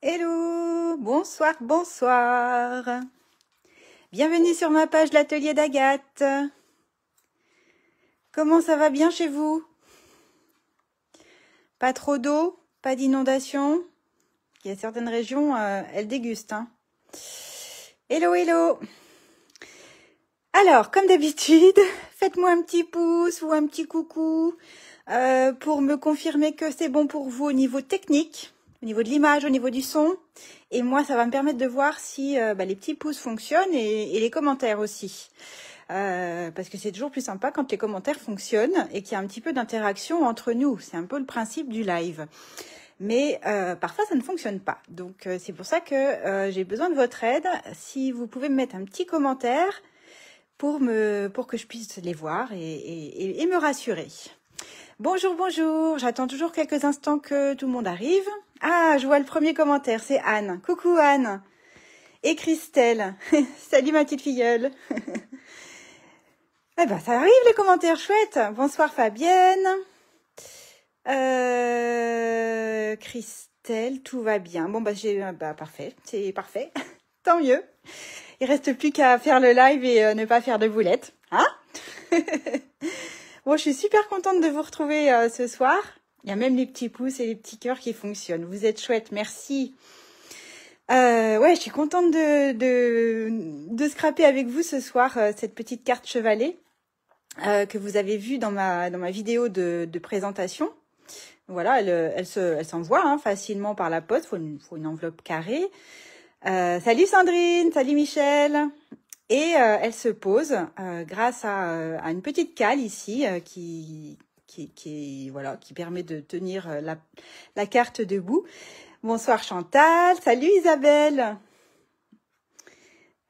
Hello, bonsoir, bonsoir. Bienvenue sur ma page l'atelier d'Agathe. Comment ça va bien chez vous? Pas trop d'eau, pas d'inondation. Il y a certaines régions, elles dégustent. Hein. Hello, hello. Alors, comme d'habitude, faites-moi un petit pouce ou un petit coucou pour me confirmer que c'est bon pour vous au niveau technique. Au niveau de l'image, au niveau du son. Et moi, ça va me permettre de voir si les petits pouces fonctionnent et les commentaires aussi. Parce que c'est toujours plus sympa quand les commentaires fonctionnent et qu'il y a un petit peu d'interaction entre nous. C'est un peu le principe du live. Mais parfois, ça ne fonctionne pas. Donc, c'est pour ça que j'ai besoin de votre aide. Si vous pouvez me mettre un petit commentaire pour que je puisse les voir et me rassurer. Bonjour, bonjour. J'attends toujours quelques instants que tout le monde arrive. Ah, je vois le premier commentaire, c'est Anne. Coucou Anne. Et Christelle. Salut ma petite filleule. Eh ben, ça arrive les commentaires chouettes. Bonsoir Fabienne. Christelle, tout va bien. Bon, parfait. C'est parfait. Tant mieux. Il reste plus qu'à faire le live et ne pas faire de boulettes. Hein? Bon, je suis super contente de vous retrouver ce soir. Il y a même les petits pouces et les petits cœurs qui fonctionnent. Vous êtes chouettes, merci. Ouais, je suis contente de scraper avec vous ce soir cette petite carte chevalet que vous avez vue dans ma vidéo de présentation. Voilà, elle s'envoie hein, facilement par la poste. Faut une enveloppe carrée. Salut Sandrine, salut Michel. Et elle se pose grâce à une petite cale ici qui permet de tenir la carte debout. Bonsoir Chantal, salut Isabelle.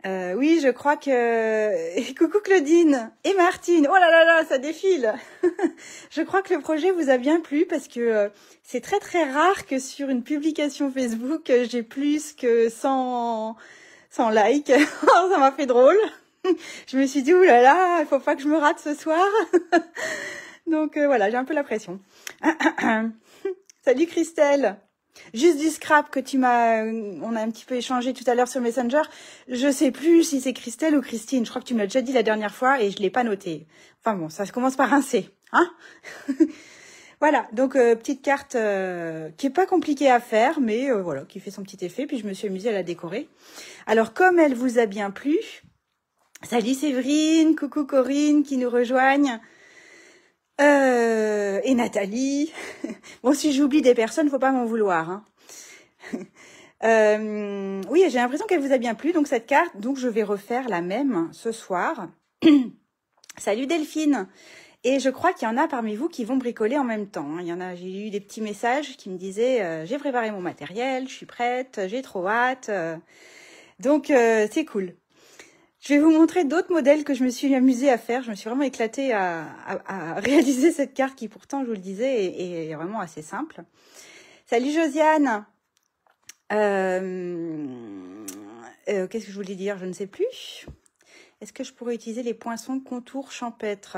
Oui, je crois que... Coucou Claudine et Martine. Oh là là là, ça défile. Je crois que le projet vous a bien plu parce que c'est très très rare que sur une publication Facebook, j'ai plus que 100 likes. Ça m'a fait drôle. Je me suis dit, oulala, il faut pas que je me rate ce soir. Donc voilà, j'ai un peu la pression. Salut Christelle. Juste du scrap que on a un petit peu échangé tout à l'heure sur Messenger. Je sais plus si c'est Christelle ou Christine. Je crois que tu me l'as déjà dit la dernière fois et je l'ai pas noté. Enfin bon, ça commence par un C, hein. Voilà, donc petite carte qui est pas compliquée à faire, mais voilà, qui fait son petit effet. Puis je me suis amusée à la décorer. Alors comme elle vous a bien plu, salut Séverine, coucou Corinne qui nous rejoignent. Et Nathalie. Bon, si j'oublie des personnes, faut pas m'en vouloir. Hein. Oui, j'ai l'impression qu'elle vous a bien plu, donc cette carte. Donc, je vais refaire la même ce soir. Salut Delphine. Et je crois qu'il y en a parmi vous qui vont bricoler en même temps. Il y en a, j'ai eu des petits messages qui me disaient j'ai préparé mon matériel, je suis prête, j'ai trop hâte. Donc, c'est cool. Je vais vous montrer d'autres modèles que je me suis amusée à faire. Je me suis vraiment éclatée à réaliser cette carte qui pourtant, je vous le disais, est vraiment assez simple. Salut Josiane. Qu'est-ce que je voulais dire? Je ne sais plus. Est-ce que je pourrais utiliser les poinçons contour champêtre?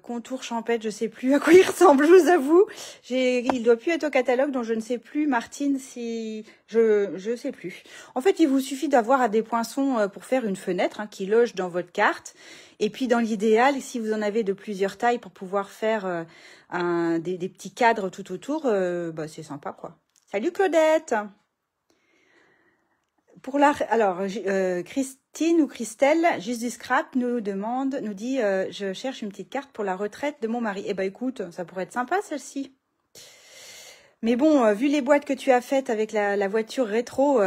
Contour champêtre, je sais plus à quoi il ressemble, je vous avoue. Il doit plus être au catalogue, donc je ne sais plus, Martine, si je sais plus. En fait, il vous suffit d'avoir des poinçons pour faire une fenêtre hein, qui loge dans votre carte. Et puis, dans l'idéal, si vous en avez de plusieurs tailles pour pouvoir faire des petits cadres tout autour, c'est sympa, quoi. Salut Claudette. Alors, Christine ou Christelle, juste du scrap, nous dit, je cherche une petite carte pour la retraite de mon mari. Eh ben, écoute, ça pourrait être sympa, celle-ci. Mais bon, vu les boîtes que tu as faites avec la voiture rétro,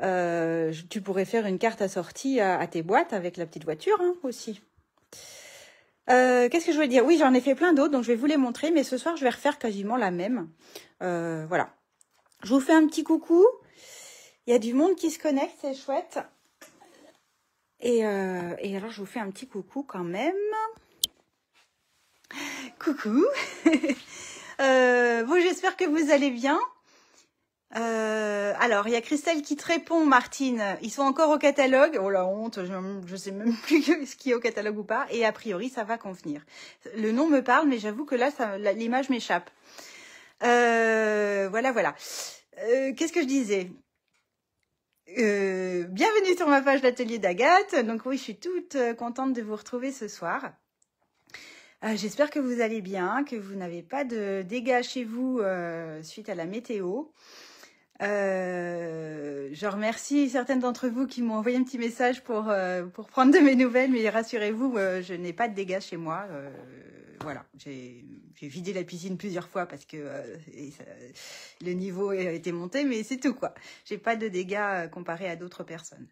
tu pourrais faire une carte assortie à tes boîtes avec la petite voiture, hein, aussi. Qu'est-ce que je voulais dire? Oui, j'en ai fait plein d'autres, donc je vais vous les montrer, mais ce soir, je vais refaire quasiment la même. Voilà. Je vous fais un petit coucou. Il y a du monde qui se connecte, c'est chouette. Et alors, je vous fais un petit coucou quand même. Coucou. Bon, j'espère que vous allez bien. Alors, il y a Christelle qui te répond, Martine. Ils sont encore au catalogue. Oh la honte, je sais même plus ce qui est au catalogue ou pas. Et a priori, ça va convenir. Le nom me parle, mais j'avoue que là, l'image m'échappe. Voilà. Qu'est-ce que je disais? Bienvenue sur ma page d'atelier d'Agathe. Donc oui, je suis toute contente de vous retrouver ce soir. J'espère que vous allez bien, que vous n'avez pas de dégâts chez vous suite à la météo. Je remercie certaines d'entre vous qui m'ont envoyé un petit message pour prendre de mes nouvelles, mais rassurez-vous, je n'ai pas de dégâts chez moi. Voilà, j'ai vidé la piscine plusieurs fois parce que le niveau a été monté, mais c'est tout quoi. J'ai pas de dégâts comparé à d'autres personnes.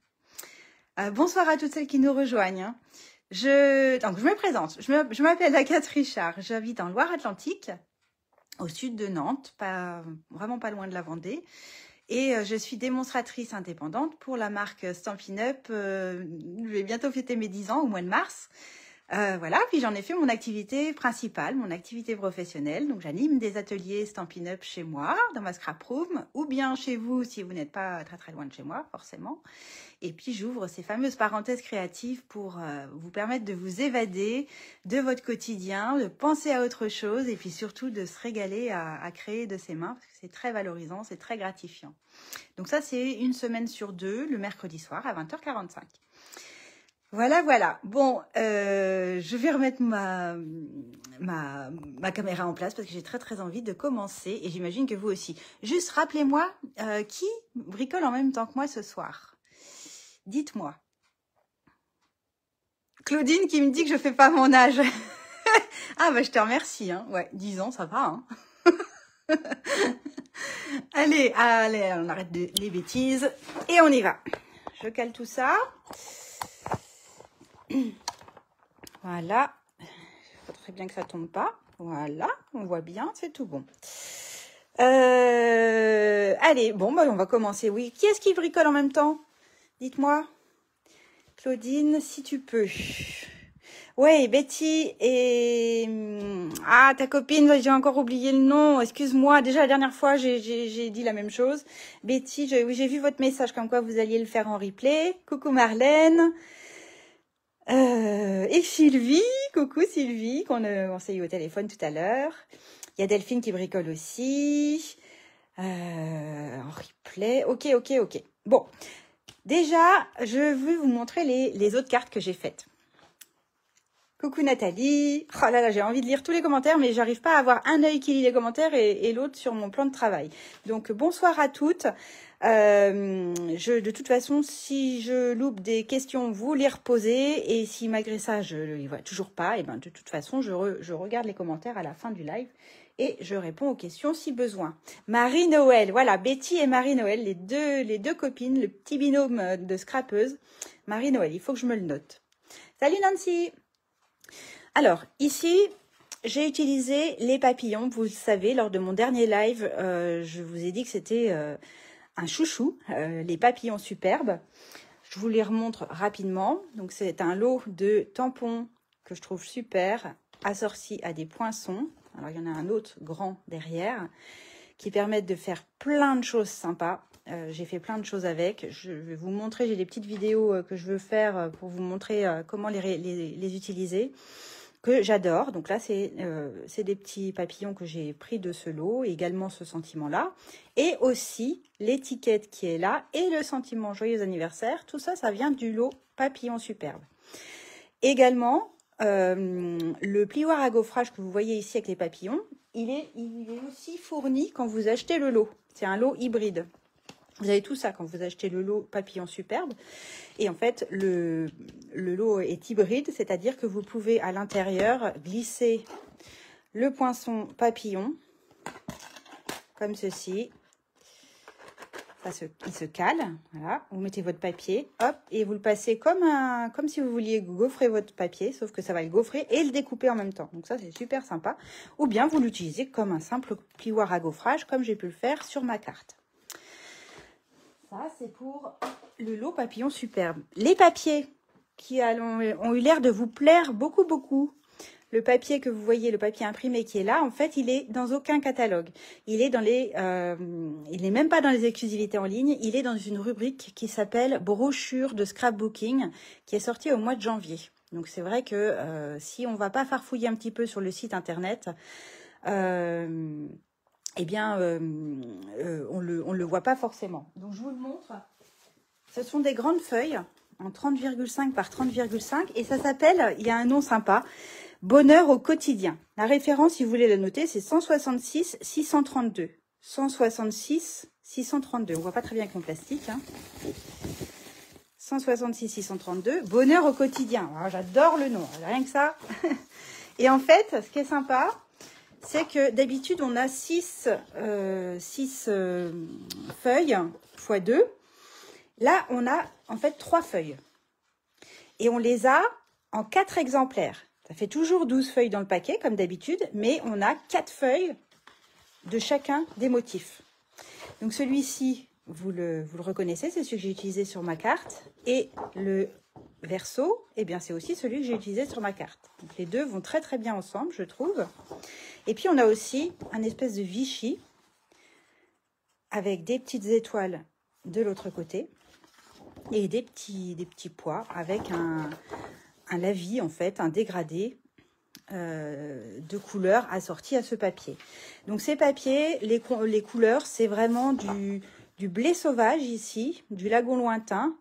Bonsoir à toutes celles qui nous rejoignent. Donc je me présente, je m'appelle Agathe Richard, j'habite en Loire-Atlantique, au sud de Nantes, vraiment pas loin de la Vendée. Et je suis démonstratrice indépendante pour la marque Stampin' Up. Je vais bientôt fêter mes 10 ans au mois de mars. Voilà, puis j'en ai fait mon activité principale, mon activité professionnelle. Donc j'anime des ateliers Stampin' Up chez moi, dans ma scrap room, ou bien chez vous si vous n'êtes pas très très loin de chez moi, forcément. Et puis j'ouvre ces fameuses parenthèses créatives pour vous permettre de vous évader de votre quotidien, de penser à autre chose et puis surtout de se régaler à créer de ses mains parce que c'est très valorisant, c'est très gratifiant. Donc ça c'est une semaine sur 2, le mercredi soir à 20h45. Voilà, voilà. Bon, je vais remettre ma caméra en place parce que j'ai très très envie de commencer et j'imagine que vous aussi. Juste rappelez-moi qui bricole en même temps que moi ce soir. Dites-moi. Claudine qui me dit que je fais pas mon âge. Ah bah je te remercie. Hein. Ouais, 10 ans, ça va. Hein. allez, on arrête les bêtises et on y va. Je cale tout ça. Voilà. Il faudrait bien que ça tombe pas. Voilà, on voit bien, c'est tout bon. Allez, bon, bah, on va commencer. Oui, qui est-ce qui bricole en même temps? Dites-moi. Claudine, si tu peux. Ouais, Betty et... Ah, ta copine, j'ai encore oublié le nom. Excuse-moi, déjà la dernière fois, j'ai dit la même chose. Betty, oui, j'ai vu votre message comme quoi vous alliez le faire en replay. Coucou Marlène. Et Sylvie, coucou Sylvie, qu'on s'est eu au téléphone tout à l'heure. Il y a Delphine qui bricole aussi. En replay. Ok. Bon, déjà, je vais vous montrer les autres cartes que j'ai faites. Coucou Nathalie. Oh là là, j'ai envie de lire tous les commentaires, mais j'arrive pas à avoir un œil qui lit les commentaires et l'autre sur mon plan de travail. Donc, bonsoir à toutes. De toute façon, si je loupe des questions, vous les reposez. Et si malgré ça, je ne les vois toujours pas, et ben de toute façon, je regarde les commentaires à la fin du live et je réponds aux questions si besoin. Marie-Noël, voilà, Betty et Marie-Noël, les deux copines, le petit binôme de scrapeuse. Marie-Noël, il faut que je me le note. Salut Nancy. Alors, ici, j'ai utilisé les papillons. Vous le savez, lors de mon dernier live, je vous ai dit que c'était un chouchou, les papillons superbes. Je vous les remontre rapidement. Donc, c'est un lot de tampons que je trouve super, assortis à des poinçons. Alors, il y en a un autre grand derrière qui permettent de faire plein de choses sympas. J'ai fait plein de choses avec. Je vais vous montrer, j'ai des petites vidéos que je veux faire pour vous montrer comment les utiliser, que j'adore. Donc là, c'est des petits papillons que j'ai pris de ce lot, et également ce sentiment-là. Et aussi l'étiquette qui est là et le sentiment joyeux anniversaire. Tout ça, ça vient du lot papillon superbe. Également, le plioir à gaufrage que vous voyez ici avec les papillons, il est aussi fourni quand vous achetez le lot. C'est un lot hybride. Vous avez tout ça quand vous achetez le lot papillon superbe. Et en fait, le lot est hybride, c'est-à-dire que vous pouvez à l'intérieur glisser le poinçon papillon, comme ceci. Il se cale, voilà. Vous mettez votre papier, hop, et vous le passez comme si vous vouliez gaufrer votre papier, sauf que ça va le gaufrer et le découper en même temps. Donc ça, c'est super sympa. Ou bien vous l'utilisez comme un simple plioir à gaufrage, comme j'ai pu le faire sur ma carte. Ça, c'est pour le lot papillon superbe. Les papiers qui ont eu l'air de vous plaire beaucoup. Le papier que vous voyez, le papier imprimé qui est là, en fait, il est dans aucun catalogue. Il est même pas dans les exclusivités en ligne. Il est dans une rubrique qui s'appelle brochure de scrapbooking, qui est sortie au mois de janvier. Donc c'est vrai que si on va pas farfouiller un petit peu sur le site internet, eh bien, on le voit pas forcément. Donc, je vous le montre. Ce sont des grandes feuilles en 30,5 par 30,5 et ça s'appelle, il y a un nom sympa, Bonheur au quotidien. La référence, si vous voulez la noter, c'est 166 632. 166 632. On voit pas très bien avec mon plastique. Hein. 166 632. Bonheur au quotidien. J'adore le nom. Rien que ça. Et en fait, ce qui est sympa, c'est que d'habitude, on a 6 feuilles x 2. Là, on a en fait 3 feuilles. Et on les a en 4 exemplaires. Ça fait toujours 12 feuilles dans le paquet, comme d'habitude, mais on a 4 feuilles de chacun des motifs. Donc celui-ci, vous le reconnaissez, c'est celui que j'ai utilisé sur ma carte. Et le verso, eh bien c'est aussi celui que j'ai utilisé sur ma carte. Donc les deux vont très très bien ensemble, je trouve. Et puis on a aussi un espèce de Vichy avec des petites étoiles de l'autre côté et des petits pois avec un lavis, en fait, un dégradé de couleurs assorti à ce papier. Donc ces papiers, les couleurs, c'est vraiment du blé sauvage ici, du lagon lointain,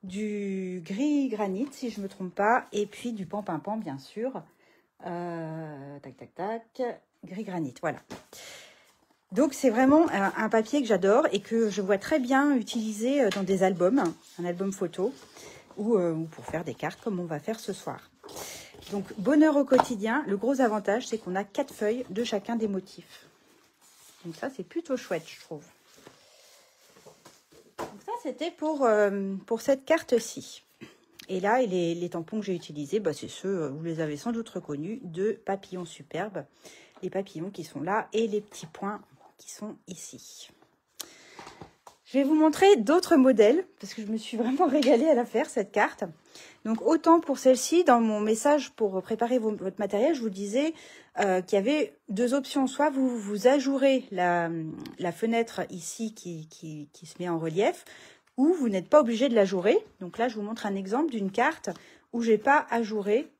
du gris granit, si je ne me trompe pas, et puis du pan-pin-pan, bien sûr. Tac, tac, tac, gris granit, voilà. Donc c'est vraiment un papier que j'adore et que je vois très bien utiliser dans des albums, un album photo, ou pour faire des cartes comme on va faire ce soir. Donc bonheur au quotidien, le gros avantage c'est qu'on a 4 feuilles de chacun des motifs. Donc ça c'est plutôt chouette, je trouve. Donc ça c'était pour cette carte-ci. Et là les tampons que j'ai utilisés, bah, c'est ceux, vous les avez sans doute reconnus, de papillons superbes. Les papillons qui sont là et les petits points qui sont ici. Je vais vous montrer d'autres modèles parce que je me suis vraiment régalée à la faire, cette carte. Donc autant pour celle-ci, dans mon message pour préparer votre matériel, je vous disais qu'il y avait 2 options. Soit vous ajourez la fenêtre ici qui se met en relief, ou vous n'êtes pas obligé de l'ajourer. Donc là, je vous montre un exemple d'une carte où j'ai pas ajouré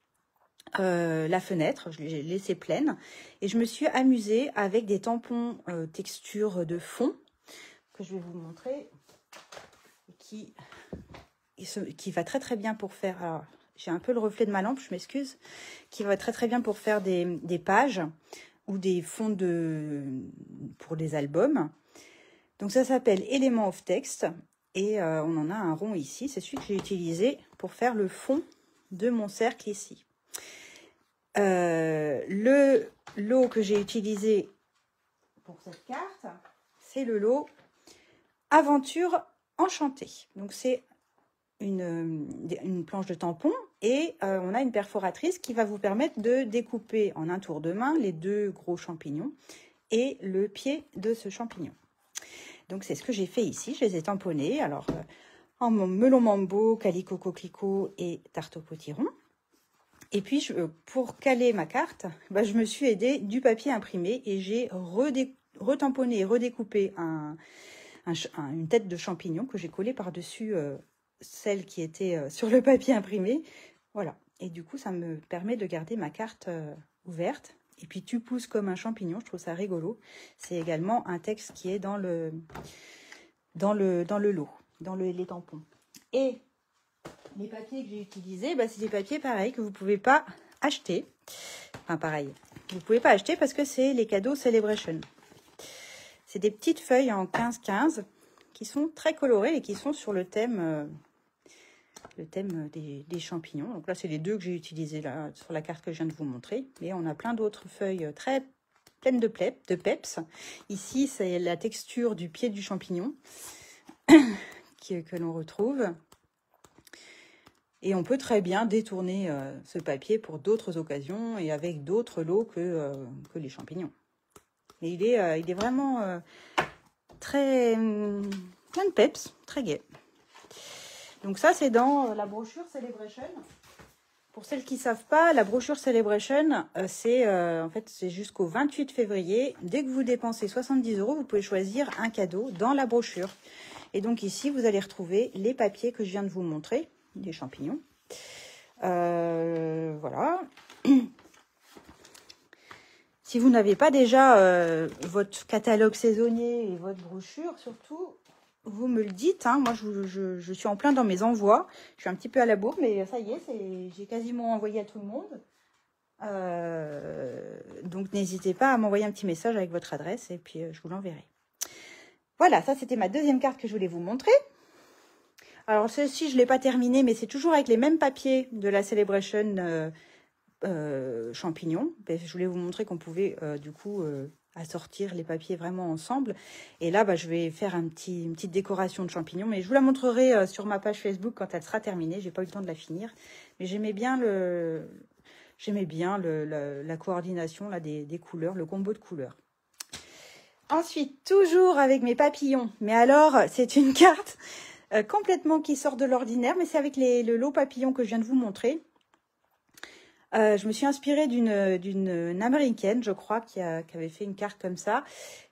la fenêtre, je l'ai laissée pleine. Et je me suis amusée avec des tampons texture de fond que je vais vous montrer, qui va très très bien pour faire, alors j'ai un peu le reflet de ma lampe, je m'excuse, qui va très très bien pour faire des pages ou des fonds pour les albums. Donc ça s'appelle Element of Text et on en a un rond ici, c'est celui que j'ai utilisé pour faire le fond de mon cercle ici. Le lot que j'ai utilisé pour cette carte, c'est le lot Aventure enchantée. Donc c'est une planche de tampon et on a une perforatrice qui va vous permettre de découper en un tour de main les 2 gros champignons et le pied de ce champignon. Donc c'est ce que j'ai fait ici, je les ai tamponnés, alors en melon mambo, calico coquelicot et tarte au potiron. Et puis pour caler ma carte, bah, je me suis aidée du papier imprimé et j'ai retamponné et redécoupé une tête de champignon que j'ai collée par-dessus celle qui était sur le papier imprimé. Voilà. Et du coup, ça me permet de garder ma carte ouverte. Et puis, tu pousses comme un champignon. Je trouve ça rigolo. C'est également un texte qui est dans le lot, dans les tampons. Et les papiers que j'ai utilisés, bah, c'est des papiers pareils que vous ne pouvez pas acheter. Enfin, pareil. Vous ne pouvez pas acheter parce que c'est les cadeaux Celebration. C'est des petites feuilles en 15-15 qui sont très colorées et qui sont sur le thème des champignons. Donc là, c'est les 2 que j'ai utilisés là, sur la carte que je viens de vous montrer. Mais on a plein d'autres feuilles très pleines de peps. Ici, c'est la texture du pied du champignon que l'on retrouve. Et on peut très bien détourner ce papier pour d'autres occasions et avec d'autres lots que les champignons. Mais il est vraiment très plein de peps, très gai. Donc ça, c'est dans la brochure Celebration. Pour celles qui ne savent pas, la brochure Celebration, en fait, c'est jusqu'au 28 février. Dès que vous dépensez 70 €, vous pouvez choisir un cadeau dans la brochure. Et donc ici, vous allez retrouver les papiers que je viens de vous montrer, des champignons. Voilà. Si vous n'avez pas déjà votre catalogue saisonnier et votre brochure, surtout, vous me le dites. Hein. Moi, je suis en plein dans mes envois. Je suis un petit peu à la bourre, mais ça y est, j'ai quasiment envoyé à tout le monde. Donc, n'hésitez pas à m'envoyer un petit message avec votre adresse et puis je vous l'enverrai. Voilà, ça, c'était ma deuxième carte que je voulais vous montrer. Alors, celle-ci, je ne l'ai pas terminée, mais c'est toujours avec les mêmes papiers de la Celebration champignons. Je voulais vous montrer qu'on pouvait du coup assortir les papiers vraiment ensemble. Et là, je vais faire une petite décoration de champignons, mais je vous la montrerai sur ma page Facebook quand elle sera terminée. J'ai pas eu le temps de la finir, mais j'aimais bien la coordination là, des couleurs, le combo de couleurs. Ensuite, toujours avec mes papillons, mais alors c'est une carte complètement qui sort de l'ordinaire, mais c'est avec le lot papillon que je viens de vous montrer. Je me suis inspirée d'une américaine, je crois, qui avait fait une carte comme ça.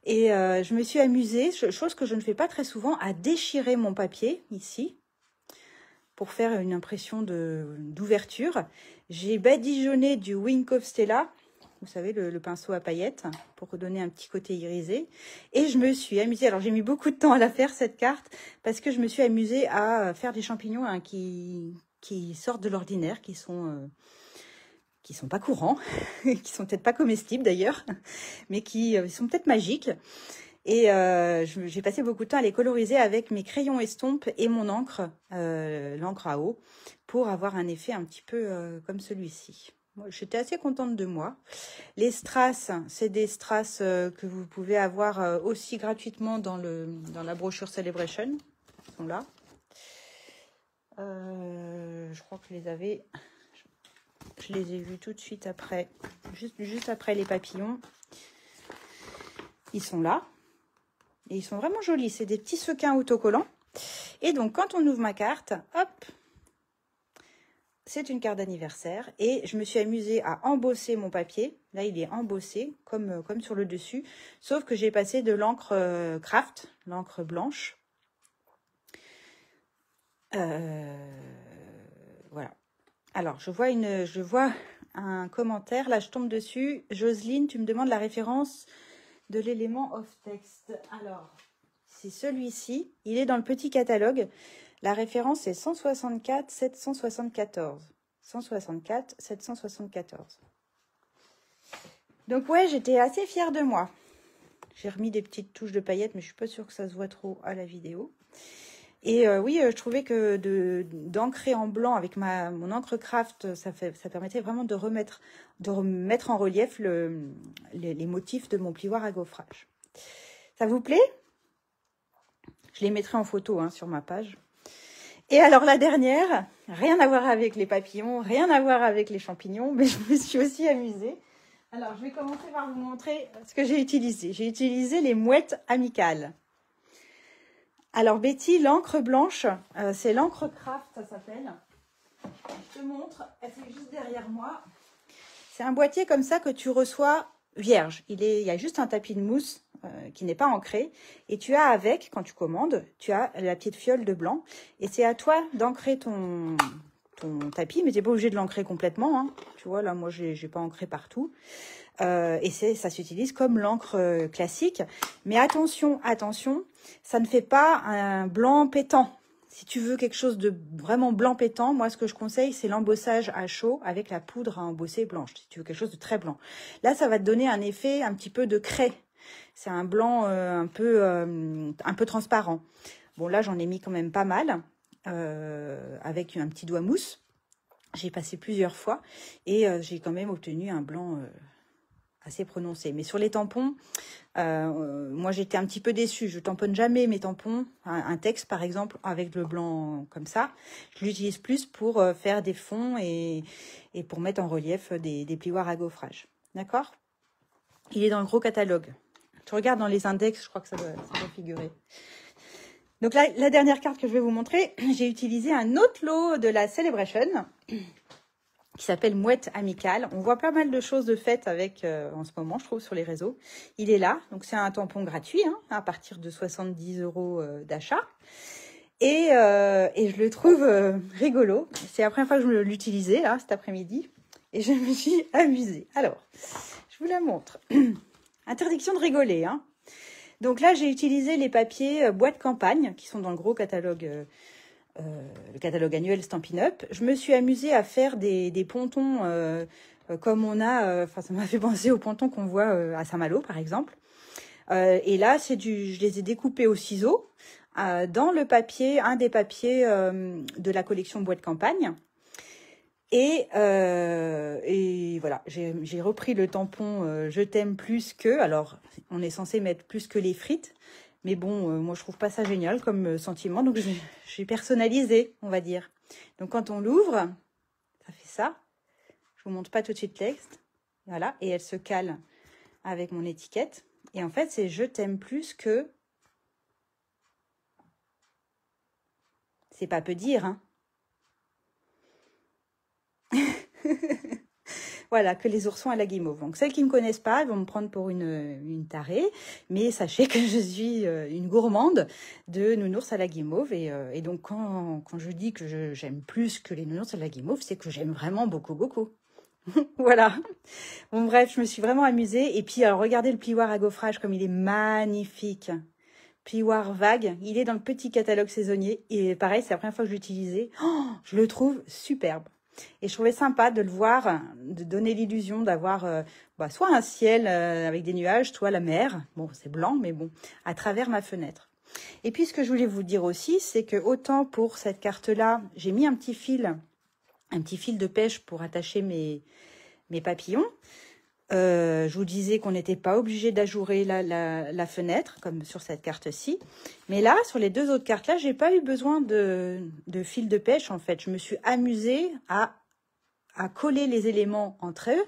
Et je me suis amusée, chose que je ne fais pas très souvent, à déchirer mon papier, ici, pour faire une impression d'ouverture. J'ai badigeonné du Wink of Stella, vous savez, le pinceau à paillettes, pour redonner un petit côté irisé. Et je me suis amusée, alors j'ai mis beaucoup de temps à la faire, cette carte, parce que je me suis amusée à faire des champignons hein, qui sortent de l'ordinaire, qui sont pas courants, qui sont peut-être pas comestibles d'ailleurs, mais qui sont peut-être magiques. Et j'ai passé beaucoup de temps à les coloriser avec mes crayons estompes et mon encre, l'encre à eau, pour avoir un effet un petit peu comme celui-ci. J'étais assez contente de moi. Les strass, c'est des strass que vous pouvez avoir aussi gratuitement dans la brochure Celebration. Ils sont là. Je crois que je les avais... Je les ai vus tout de suite après, juste après les papillons. Ils sont là. Et ils sont vraiment jolis. C'est des petits sequins autocollants. Et donc, quand on ouvre ma carte, hop, c'est une carte d'anniversaire. Et je me suis amusée à embosser mon papier. Là, il est embossé, comme sur le dessus. Sauf que j'ai passé de l'encre craft, l'encre blanche. Voilà. Alors, je vois un commentaire. Là, je tombe dessus. Jocelyne, tu me demandes la référence de l'élément of text. Alors, c'est celui-ci. Il est dans le petit catalogue. La référence est 164 774. 164 774. Donc, ouais, j'étais assez fière de moi. J'ai remis des petites touches de paillettes, mais je suis pas sûre que ça se voit trop à la vidéo. Et oui, je trouvais que d'ancrer en blanc avec mon encre craft, ça permettait vraiment de mettre en relief les motifs de mon plioir à gaufrage. Ça vous plaît? Je les mettrai en photo hein, sur ma page. Et alors la dernière, rien à voir avec les papillons, rien à voir avec les champignons, mais je me suis aussi amusée. Alors je vais commencer par vous montrer ce que j'ai utilisé. J'ai utilisé les mouettes amicales. Alors Betty, l'encre blanche, c'est l'encre craft, ça s'appelle. Je te montre, elle est juste derrière moi. C'est un boîtier comme ça que tu reçois vierge. Il y a juste un tapis de mousse qui n'est pas ancré. Et tu as avec, quand tu commandes, tu as la petite fiole de blanc. Et c'est à toi d'ancrer ton tapis, mais tu n'es pas obligé de l'ancrer complètement. Hein. Tu vois, là, moi, je n'ai pas ancré partout. Et ça s'utilise comme l'encre classique. Mais attention, ça ne fait pas un blanc pétant. Si tu veux quelque chose de vraiment blanc pétant, moi, ce que je conseille, c'est l'embossage à chaud avec la poudre à embosser blanche. Si tu veux quelque chose de très blanc. Là, ça va te donner un effet un petit peu de craie. C'est un blanc un peu transparent. Bon, là, j'en ai mis quand même pas mal avec un petit doigt mousse. J'ai passé plusieurs fois et j'ai quand même obtenu un blanc assez prononcé. Mais sur les tampons, moi j'étais un petit peu déçue. Je tamponne jamais mes tampons. Un texte par exemple avec le blanc comme ça, je l'utilise plus pour faire des fonds et pour mettre en relief des plioirs à gaufrage. D'accord? Il est dans le gros catalogue. Tu regardes dans les index, je crois que ça doit figurer. Donc là, la dernière carte que je vais vous montrer, j'ai utilisé un autre lot de la Celebration qui s'appelle Mouette Amicale. On voit pas mal de choses de faites avec en ce moment, je trouve, sur les réseaux. Il est là, donc c'est un tampon gratuit, hein, à partir de 70 € d'achat. Et je le trouve rigolo. C'est la première fois que je l'utilisais, là, cet après-midi. Et je me suis amusée. Alors, je vous la montre. Interdiction de rigoler, hein. Donc là, j'ai utilisé les papiers boîte campagne, qui sont dans le gros catalogue, le catalogue annuel Stampin' Up. Je me suis amusée à faire des pontons comme on a, enfin ça m'a fait penser aux pontons qu'on voit à Saint-Malo, par exemple. Et là, je les ai découpés au ciseau dans le papier, un des papiers de la collection boîte campagne. Et voilà, j'ai repris le tampon Je t'aime plus que. Alors, on est censé mettre plus que les frites. Mais bon, moi, je trouve pas ça génial comme sentiment. Donc, j'ai personnalisé, on va dire. Donc, quand on l'ouvre, ça fait ça. Je vous montre pas tout de suite le texte. Voilà, et elle se cale avec mon étiquette. Et en fait, c'est Je t'aime plus que. C'est pas peu dire, hein. Voilà, que les oursons à la guimauve. Donc, celles qui ne me connaissent pas, elles vont me prendre pour une tarée. Mais sachez que je suis une gourmande de nounours à la guimauve. Et donc, quand je dis que j'aime plus que les nounours à la guimauve, c'est que j'aime vraiment beaucoup, beaucoup. Voilà. Bon, bref, je me suis vraiment amusée. Et puis, alors, regardez le plioir à gaufrage comme il est magnifique. Plioir vague. Il est dans le petit catalogue saisonnier. Et pareil, c'est la première fois que je l'ai utilisé. Oh, je le trouve superbe. Et je trouvais sympa de le voir, de donner l'illusion d'avoir soit un ciel avec des nuages, soit la mer. Bon, c'est blanc, mais bon, à travers ma fenêtre. Et puis, ce que je voulais vous dire aussi, c'est que autant pour cette carte-là, j'ai mis un petit fil de pêche pour attacher mes papillons. Je vous disais qu'on n'était pas obligé d'ajourer la fenêtre, comme sur cette carte-ci. Mais là, sur les deux autres cartes-là, j'ai pas eu besoin de fil de pêche, en fait. Je me suis amusée à coller les éléments entre eux.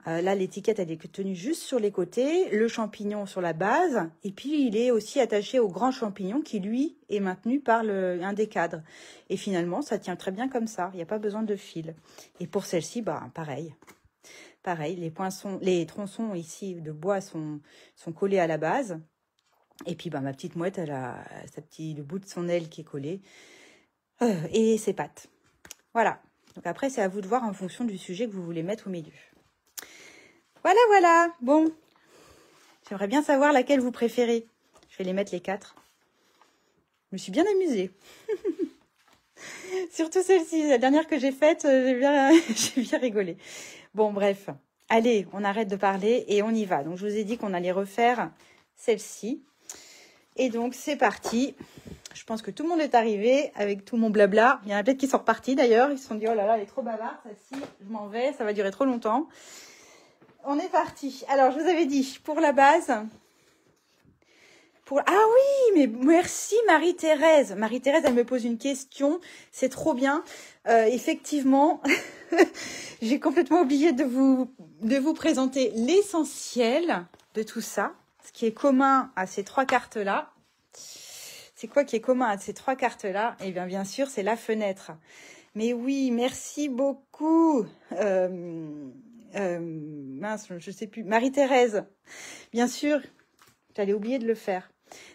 Là, l'étiquette, elle est tenue juste sur les côtés, le champignon sur la base, et puis il est aussi attaché au grand champignon qui, lui, est maintenu par un des cadres. Et finalement, ça tient très bien comme ça. Il n'y a pas besoin de fil. Et pour celle-ci, pareil. Pareil, les tronçons ici de bois sont collés à la base. Et puis, ma petite mouette, elle a le bout de son aile qui est collé. Et ses pattes. Voilà. Donc après, c'est à vous de voir en fonction du sujet que vous voulez mettre au milieu. Voilà, voilà. Bon. J'aimerais bien savoir laquelle vous préférez. Je vais les mettre les 4. Je me suis bien amusée. Surtout celle-ci, la dernière que j'ai faite, j'ai bien rigolé. Bon, bref. Allez, on arrête de parler et on y va. Donc, je vous ai dit qu'on allait refaire celle-ci. Et donc, c'est parti. Je pense que tout le monde est arrivé avec tout mon blabla. Il y en a peut-être qui sont repartis d'ailleurs. Ils se sont dit, oh là là, elle est trop bavarde, celle-ci. Je m'en vais, ça va durer trop longtemps. On est parti. Alors, je vous avais dit, pour la base... Ah oui, mais merci Marie-Thérèse. Marie-Thérèse, elle me pose une question. C'est trop bien. Effectivement, j'ai complètement oublié de vous présenter l'essentiel de tout ça. Ce qui est commun à ces 3 cartes-là. C'est quoi qui est commun à ces 3 cartes-là? Eh bien sûr, c'est la fenêtre. Mais oui, merci beaucoup. Mince, je sais plus. Marie-Thérèse, bien sûr, j'allais oublier de le faire.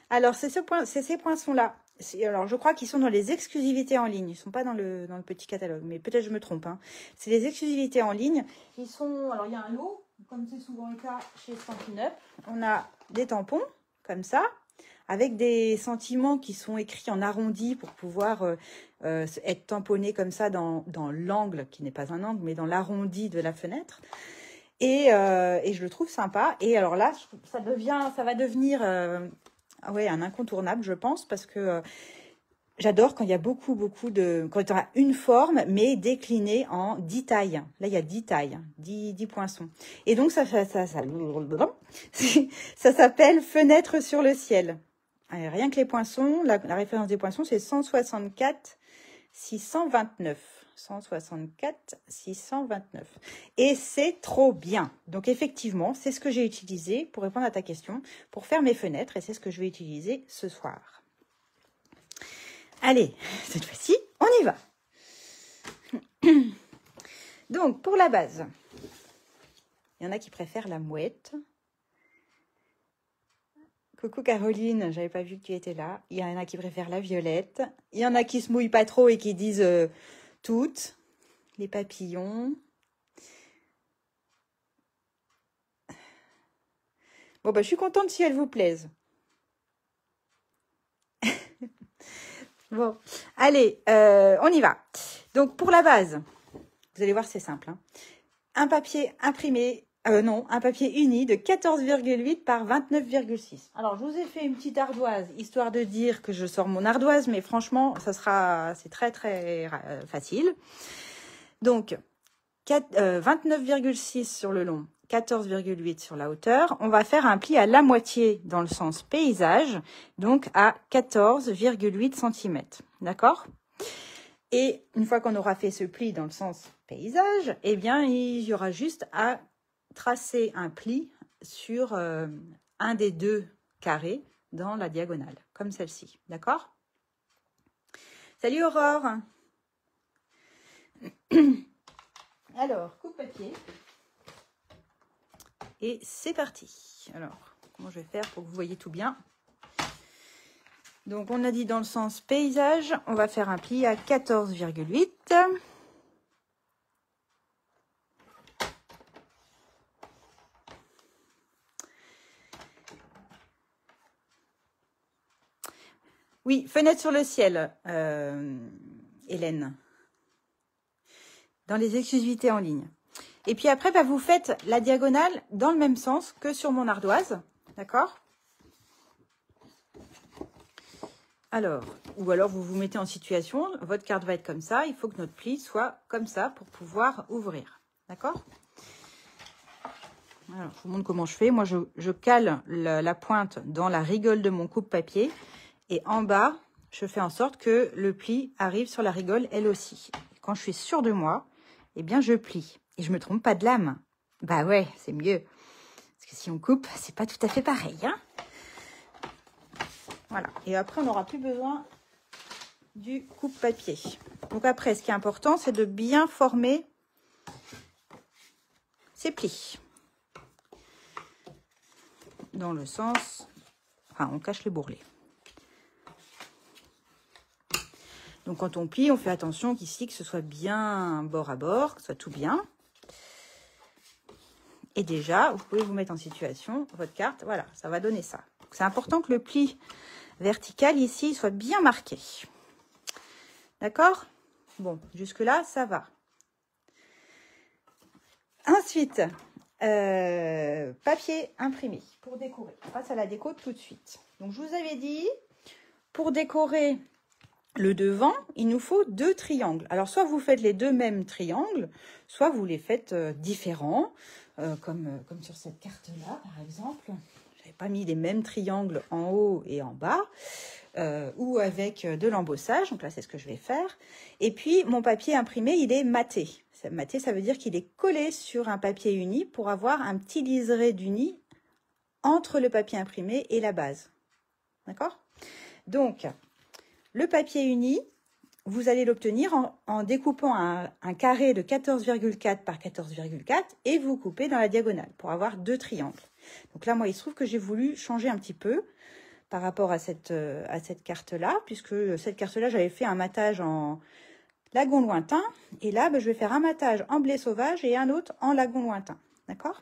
Alors, c'est ces poinçons-là. Alors, je crois qu'ils sont dans les exclusivités en ligne. Ils ne sont pas dans le petit catalogue, mais peut-être je me trompe. Hein. C'est les exclusivités en ligne. Alors, il y a un lot, comme c'est souvent le cas chez Stampin' Up. On a des tampons, comme ça, avec des sentiments qui sont écrits en arrondi pour pouvoir être tamponnés comme ça dans l'angle, qui n'est pas un angle, mais dans l'arrondi de la fenêtre. Et je le trouve sympa. Et alors là, ça va devenir un incontournable, je pense, parce que j'adore quand il y a beaucoup quand il y a une forme, mais déclinée en 10 tailles. Là, il y a 10 tailles, 10 poinçons. Et donc, ça s'appelle Fenêtre sur le ciel. Rien que les poinçons, la référence des poinçons, c'est 164 629. 164 629. Et c'est trop bien. Donc effectivement, c'est ce que j'ai utilisé pour répondre à ta question, pour faire mes fenêtres, et c'est ce que je vais utiliser ce soir. Allez, cette fois-ci, on y va. Donc, pour la base, il y en a qui préfèrent la mouette. Coucou Caroline, j'avais pas vu que tu étais là. Il y en a qui préfèrent la violette. Il y en a qui se mouillent pas trop et qui disent toutes. Les papillons. Bon, bah, je suis contente si elles vous plaisent. Bon, allez, on y va. Donc, pour la base, vous allez voir, c'est simple. Hein. Un papier imprimé, non, un papier uni de 14,8 par 29,6. Alors, je vous ai fait une petite ardoise, histoire de dire que je sors mon ardoise, mais franchement, c'est très, très facile. Donc, 29,6 sur le long, 14,8 sur la hauteur. On va faire un pli à la moitié dans le sens paysage, donc à 14,8 cm. D'accord? Et une fois qu'on aura fait ce pli dans le sens paysage, eh bien, il y aura juste à tracer un pli sur un des deux carrés dans la diagonale, comme celle-ci. D'accord? Salut Aurore! Alors, coupe papier. Et c'est parti. Alors, comment je vais faire pour que vous voyez tout bien? Donc, on a dit dans le sens paysage, on va faire un pli à 14,8. Oui, fenêtre sur le ciel, Hélène. Dans les exclusivités en ligne. Et puis après, bah, vous faites la diagonale dans le même sens que sur mon ardoise. D'accord? Alors, ou alors vous vous mettez en situation, votre carte va être comme ça, il faut que notre pli soit comme ça pour pouvoir ouvrir. D'accord? Alors, je vous montre comment je fais. Moi, je cale la pointe dans la rigole de mon coupe-papier et en bas, je fais en sorte que le pli arrive sur la rigole elle aussi. Quand je suis sûre de moi, eh bien, je plie. Et je me trompe pas de lame. Bah ouais, c'est mieux. Parce que si on coupe, c'est pas tout à fait pareil, hein? Voilà. Et après, on n'aura plus besoin du coupe-papier. Donc après, ce qui est important, c'est de bien former ces plis. Dans le sens... Enfin, on cache les bourrelets. Donc quand on plie, on fait attention qu'ici, que ce soit bien bord à bord, que ce soit tout bien. Et déjà, vous pouvez vous mettre en situation, votre carte, voilà, ça va donner ça. C'est important que le pli vertical ici soit bien marqué. D'accord? Bon, jusque-là, ça va. Ensuite, papier imprimé pour décorer. On passe à la déco tout de suite. Donc, je vous avais dit, pour décorer le devant, il nous faut 2 triangles. Alors, soit vous faites les 2 mêmes triangles, soit vous les faites différents, comme sur cette carte-là, par exemple. Je n'avais pas mis les mêmes triangles en haut et en bas, ou avec de l'embossage. Donc là, c'est ce que je vais faire. Et puis, mon papier imprimé, il est maté. Maté, ça veut dire qu'il est collé sur un papier uni pour avoir un petit liseré d'uni entre le papier imprimé et la base. D'accord? Donc, le papier uni, vous allez l'obtenir en découpant un carré de 14,4 par 14,4 et vous coupez dans la diagonale pour avoir 2 triangles. Donc là, moi, il se trouve que j'ai voulu changer un petit peu par rapport à cette carte-là, puisque cette carte-là, j'avais fait un matage en lagon lointain. Et là, je vais faire un matage en blé sauvage et un autre en lagon lointain. D'accord?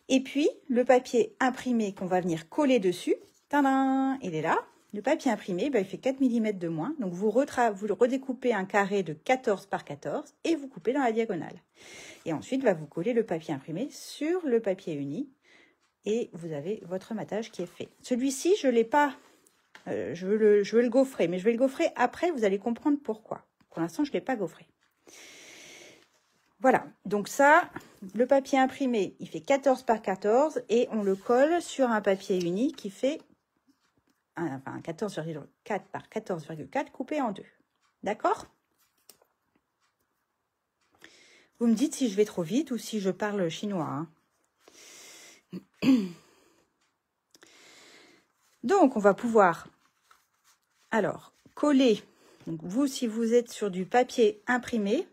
Et puis, le papier imprimé qu'on va venir coller dessus, tadam, il est là. Le papier imprimé, il fait 4 mm de moins. Donc, vous redécoupez un carré de 14 par 14 et vous coupez dans la diagonale. Et ensuite, vous collez le papier imprimé sur le papier uni et vous avez votre matage qui est fait. Celui-ci, je ne l'ai pas, je veux le gaufrer, mais je vais le gaufrer après, vous allez comprendre pourquoi. Pour l'instant, je ne l'ai pas gaufré. Voilà, donc ça, le papier imprimé, il fait 14 par 14 et on le colle sur un papier uni qui fait 14,4 par 14,4 coupé en 2. D'accord? Vous me dites si je vais trop vite ou si je parle chinois. Hein. Donc, on va pouvoir, alors, coller. Donc, vous, si vous êtes sur du papier imprimé,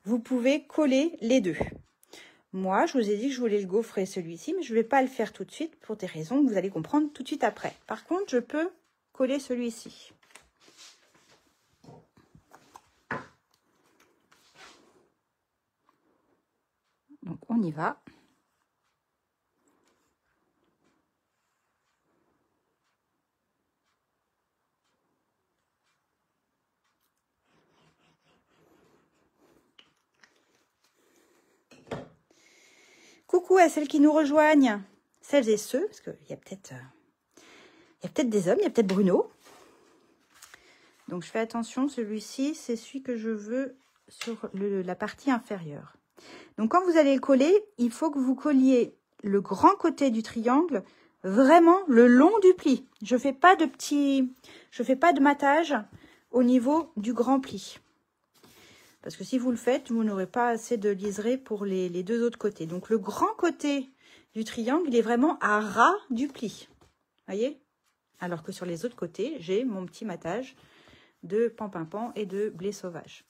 vous pouvez coller les deux. Moi, je vous ai dit que je voulais le gaufrer celui-ci, mais je ne vais pas le faire tout de suite pour des raisons que vous allez comprendre tout de suite après. Par contre, je peux coller celui-ci. Donc, on y va. coucou à celles qui nous rejoignent, celles et ceux, parce qu'il y a peut-être des hommes, il y a peut-être Bruno. Donc, je fais attention, celui-ci, c'est celui que je veux sur la partie inférieure. Donc, quand vous allez le coller, il faut que vous colliez le grand côté du triangle, vraiment le long du pli. Je fais pas de matage au niveau du grand pli. Parce que si vous le faites, vous n'aurez pas assez de liseré pour les deux autres côtés. Donc, le grand côté du triangle, il est vraiment à ras du pli. Voyez? Alors que sur les autres côtés, j'ai mon petit matage de pampimpan et de blé sauvage.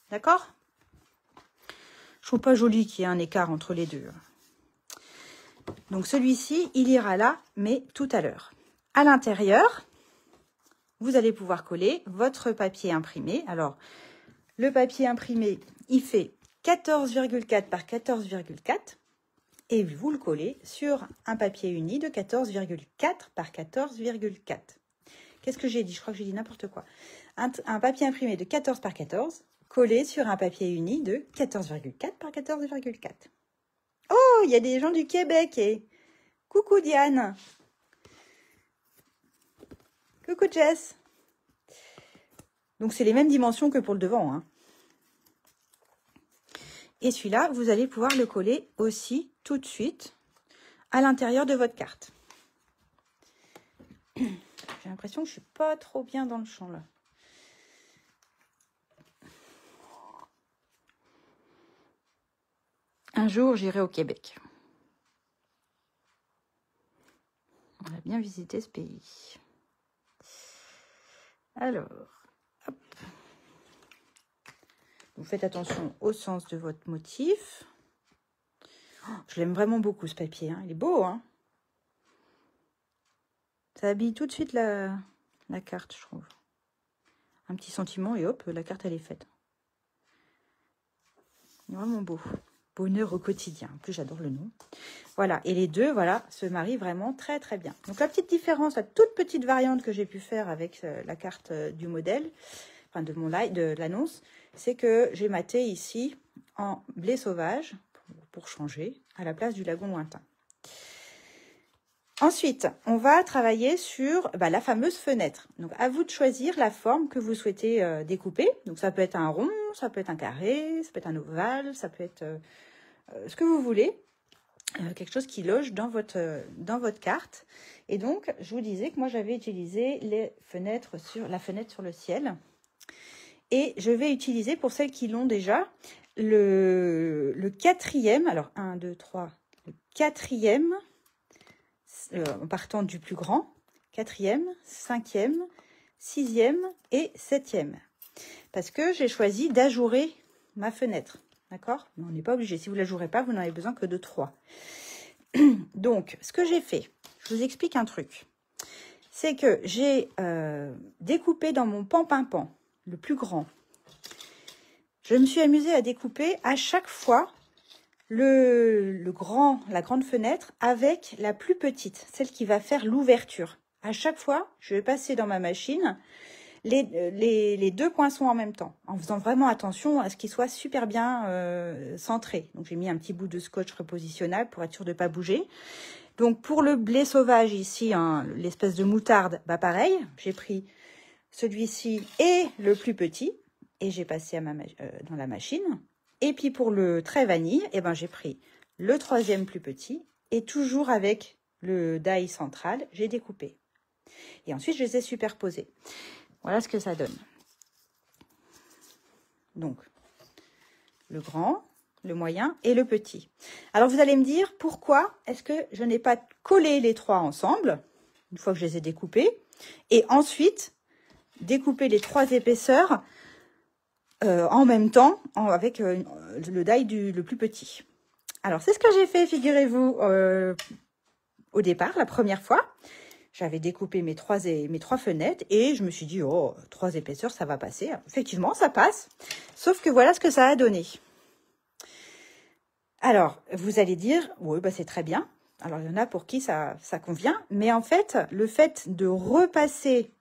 D'accord? Je trouve pas joli qu'il y ait un écart entre les deux. Donc celui-ci, il ira là, mais tout à l'heure. À l'intérieur, vous allez pouvoir coller votre papier imprimé. Alors, le papier imprimé, il fait 14,4 par 14,4. Et vous le collez sur un papier uni de 14,4 par 14,4. Qu'est-ce que j'ai dit? Je crois que j'ai dit n'importe quoi. Un papier imprimé de 14 par 14, collé sur un papier uni de 14,4 par 14,4. Oh, il y a des gens du Québec. Et... coucou Diane. Coucou Jess. Donc, c'est les mêmes dimensions que pour le devant. Hein. Et celui-là, vous allez pouvoir le coller aussi tout de suite à l'intérieur de votre carte. J'ai l'impression que je ne suis pas trop bien dans le champ là. Un jour, j'irai au Québec. On a bien visité ce pays. Alors, hop. Vous faites attention au sens de votre motif. Oh, je l'aime vraiment beaucoup ce papier. Hein. Il est beau. Hein, ça habille tout de suite la carte, je trouve. Un petit sentiment et hop, la carte elle est faite. Il est vraiment beau. Bonheur au quotidien. En plus, j'adore le nom. Voilà. Et les deux, voilà, se marient vraiment très, très bien. Donc, la petite différence, la toute petite variante que j'ai pu faire avec la carte du modèle, enfin, de l'annonce, c'est que j'ai maté ici en blé sauvage, pour changer, à la place du lagon lointain. Ensuite, on va travailler sur la fameuse fenêtre. Donc, à vous de choisir la forme que vous souhaitez découper. Donc, ça peut être un rond, ça peut être un carré, ça peut être un ovale, ça peut être ce que vous voulez. Quelque chose qui loge dans votre carte. Et donc, je vous disais que moi, j'avais utilisé la fenêtre sur le ciel. Et je vais utiliser, pour celles qui l'ont déjà, le quatrième. Alors, 1, 2, 3, le quatrième. En partant du plus grand, 4e, 5e, 6e et 7e. Parce que j'ai choisi d'ajourer ma fenêtre. D'accord? Mais on n'est pas obligé. Si vous ne l'ajourez pas, vous n'en avez besoin que de 3. Donc, ce que j'ai fait, je vous explique un truc. C'est que j'ai découpé dans mon pampimpan, le plus grand. Je me suis amusée à découper à chaque fois la grande fenêtre avec la plus petite, celle qui va faire l'ouverture. À chaque fois, je vais passer dans ma machine les deux poinçons en même temps, en faisant vraiment attention à ce qu'ils soient super bien centrés. Donc, j'ai mis un petit bout de scotch repositionnable pour être sûr de ne pas bouger. Donc, pour le blé sauvage ici, hein, l'espèce de moutarde, pareil, j'ai pris celui-ci et le plus petit, et j'ai passé dans la machine. Et puis pour le trait vanille, j'ai pris le 3e plus petit et toujours avec le die central, j'ai découpé. Et ensuite, je les ai superposés. Voilà ce que ça donne. Donc, le grand, le moyen et le petit. Alors, vous allez me dire, pourquoi est-ce que je n'ai pas collé les trois ensemble, une fois que je les ai découpés, et ensuite, découper les 3 épaisseurs en même temps, avec le die le plus petit. Alors, c'est ce que j'ai fait, figurez-vous, au départ, la première fois. J'avais découpé mes trois fenêtres et je me suis dit, oh, 3 épaisseurs, ça va passer. Alors, effectivement, ça passe. Sauf que voilà ce que ça a donné. Alors, vous allez dire, oui, c'est très bien. Alors, il y en a pour qui ça convient. Mais en fait, le fait de repasser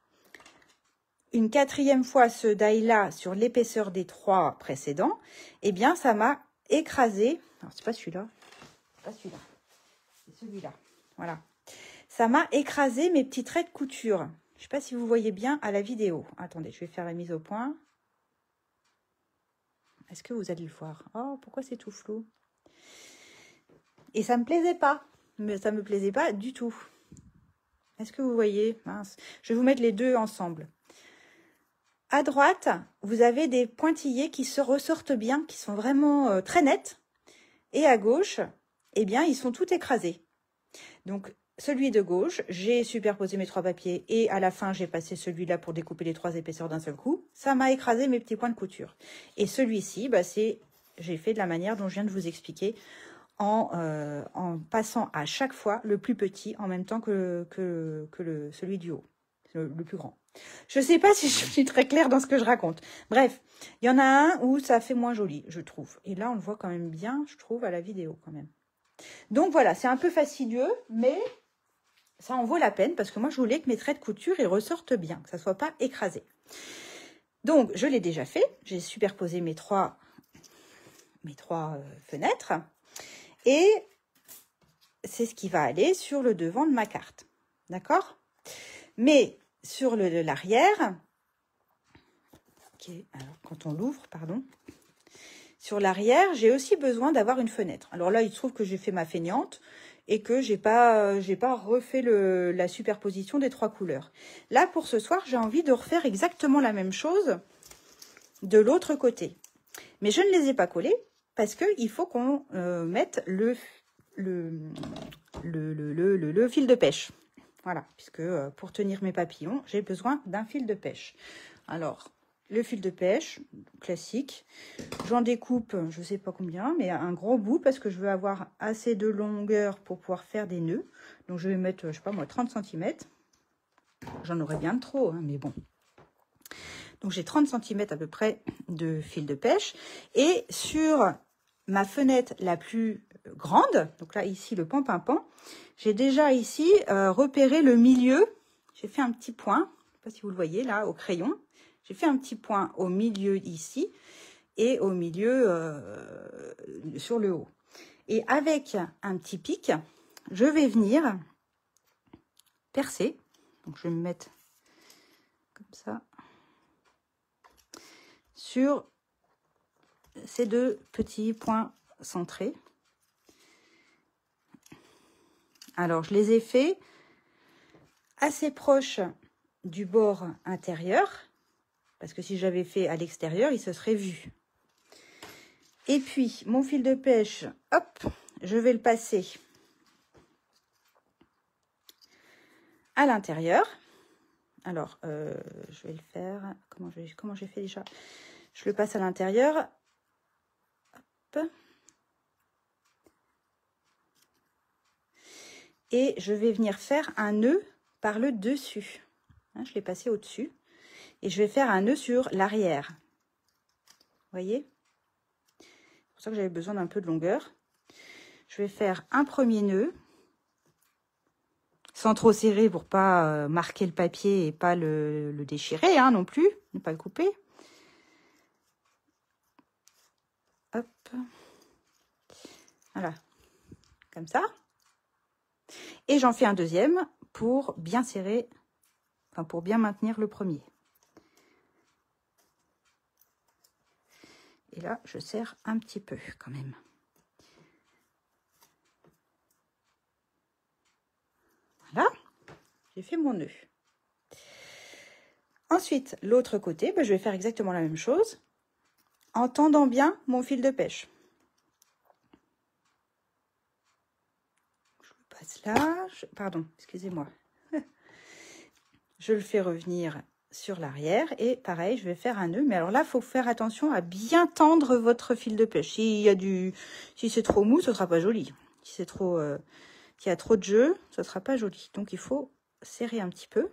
une 4e fois ce die-là sur l'épaisseur des 3 précédents, eh bien, ça m'a écrasé. Alors, c'est pas celui-là. Pas celui-là. celui-là. Voilà. Ça m'a écrasé mes petits traits de couture. Je ne sais pas si vous voyez bien à la vidéo. Attendez, je vais faire la mise au point. Est-ce que vous allez le voir? Oh, pourquoi c'est tout flou? Et ça ne me plaisait pas. Mais ça ne me plaisait pas du tout. Est-ce que vous voyez? Mince. Je vais vous mettre les deux ensemble. À droite, vous avez des pointillés qui se ressortent bien, qui sont vraiment très nets. Et à gauche, eh bien, ils sont tout écrasés. Donc, celui de gauche, j'ai superposé mes 3 papiers et à la fin, j'ai passé celui-là pour découper les 3 épaisseurs d'un seul coup. Ça m'a écrasé mes petits points de couture. Et celui-ci, bah, j'ai fait de la manière dont je viens de vous expliquer en passant à chaque fois le plus petit en même temps que celui du haut, le plus grand. Je ne sais pas si je suis très claire dans ce que je raconte. Bref, il y en a un où ça fait moins joli, je trouve. Et là, on le voit quand même bien, je trouve, à la vidéo quand même. Donc voilà, c'est un peu fastidieux, mais ça en vaut la peine parce que moi, je voulais que mes traits de couture ils ressortent bien, que ça ne soit pas écrasé. Donc, je l'ai déjà fait. J'ai superposé mes trois fenêtres. Et c'est ce qui va aller sur le devant de ma carte. D'accord? Mais sur l'arrière, okay, alors quand on l'ouvre, pardon, sur l'arrière, j'ai aussi besoin d'avoir une fenêtre. Alors là, il se trouve que j'ai fait ma feignante et que j'ai pas refait la superposition des 3 couleurs. Là, pour ce soir, j'ai envie de refaire exactement la même chose de l'autre côté. Mais je ne les ai pas collés parce qu'il faut qu'on mette le fil de pêche. Voilà, puisque pour tenir mes papillons, j'ai besoin d'un fil de pêche. Alors, le fil de pêche, classique. J'en découpe, je ne sais pas combien, mais un gros bout parce que je veux avoir assez de longueur pour pouvoir faire des nœuds. Donc, je vais mettre, je ne sais pas moi, 30 cm. J'en aurais bien trop, hein, mais bon. Donc, j'ai 30 cm à peu près de fil de pêche. Et sur ma fenêtre la plus grande, donc là, ici, le pan-pin-pan, j'ai déjà ici repéré le milieu. J'ai fait un petit point, je ne sais pas si vous le voyez là, au crayon. J'ai fait un petit point au milieu ici et au milieu sur le haut. Et avec un petit pic, je vais venir percer. Donc, je vais me mettre comme ça sur ces 2 petits points centrés. Alors, je les ai faits assez proches du bord intérieur, parce que si j'avais fait à l'extérieur, il se serait vu. Et puis, mon fil de pêche, hop, je vais le passer à l'intérieur. Alors, je vais le faire, comment j'ai fait déjà? Je le passe à l'intérieur. Hop. Et je vais venir faire un nœud par le dessus. Hein, je l'ai passé au-dessus. Et je vais faire un nœud sur l'arrière. Vous voyez? C'est pour ça que j'avais besoin d'un peu de longueur. Je vais faire un premier nœud. Sans trop serrer pour pas marquer le papier et pas le déchirer hein, non plus. Ne pas le couper. Hop. Voilà. Comme ça. Et j'en fais un deuxième pour bien serrer, enfin pour bien maintenir le premier. Et là, je serre un petit peu quand même. Voilà, j'ai fait mon nœud. Ensuite, l'autre côté, je vais faire exactement la même chose en tendant bien mon fil de pêche. Je le passe là, pardon, excusez-moi. Je le fais revenir sur l'arrière et pareil, je vais faire un nœud. Mais alors là, il faut faire attention à bien tendre votre fil de pêche. Si c'est trop mou, ce ne sera pas joli. Si c'est trop, s'il y a trop de jeu, ce ne sera pas joli. Donc, il faut serrer un petit peu.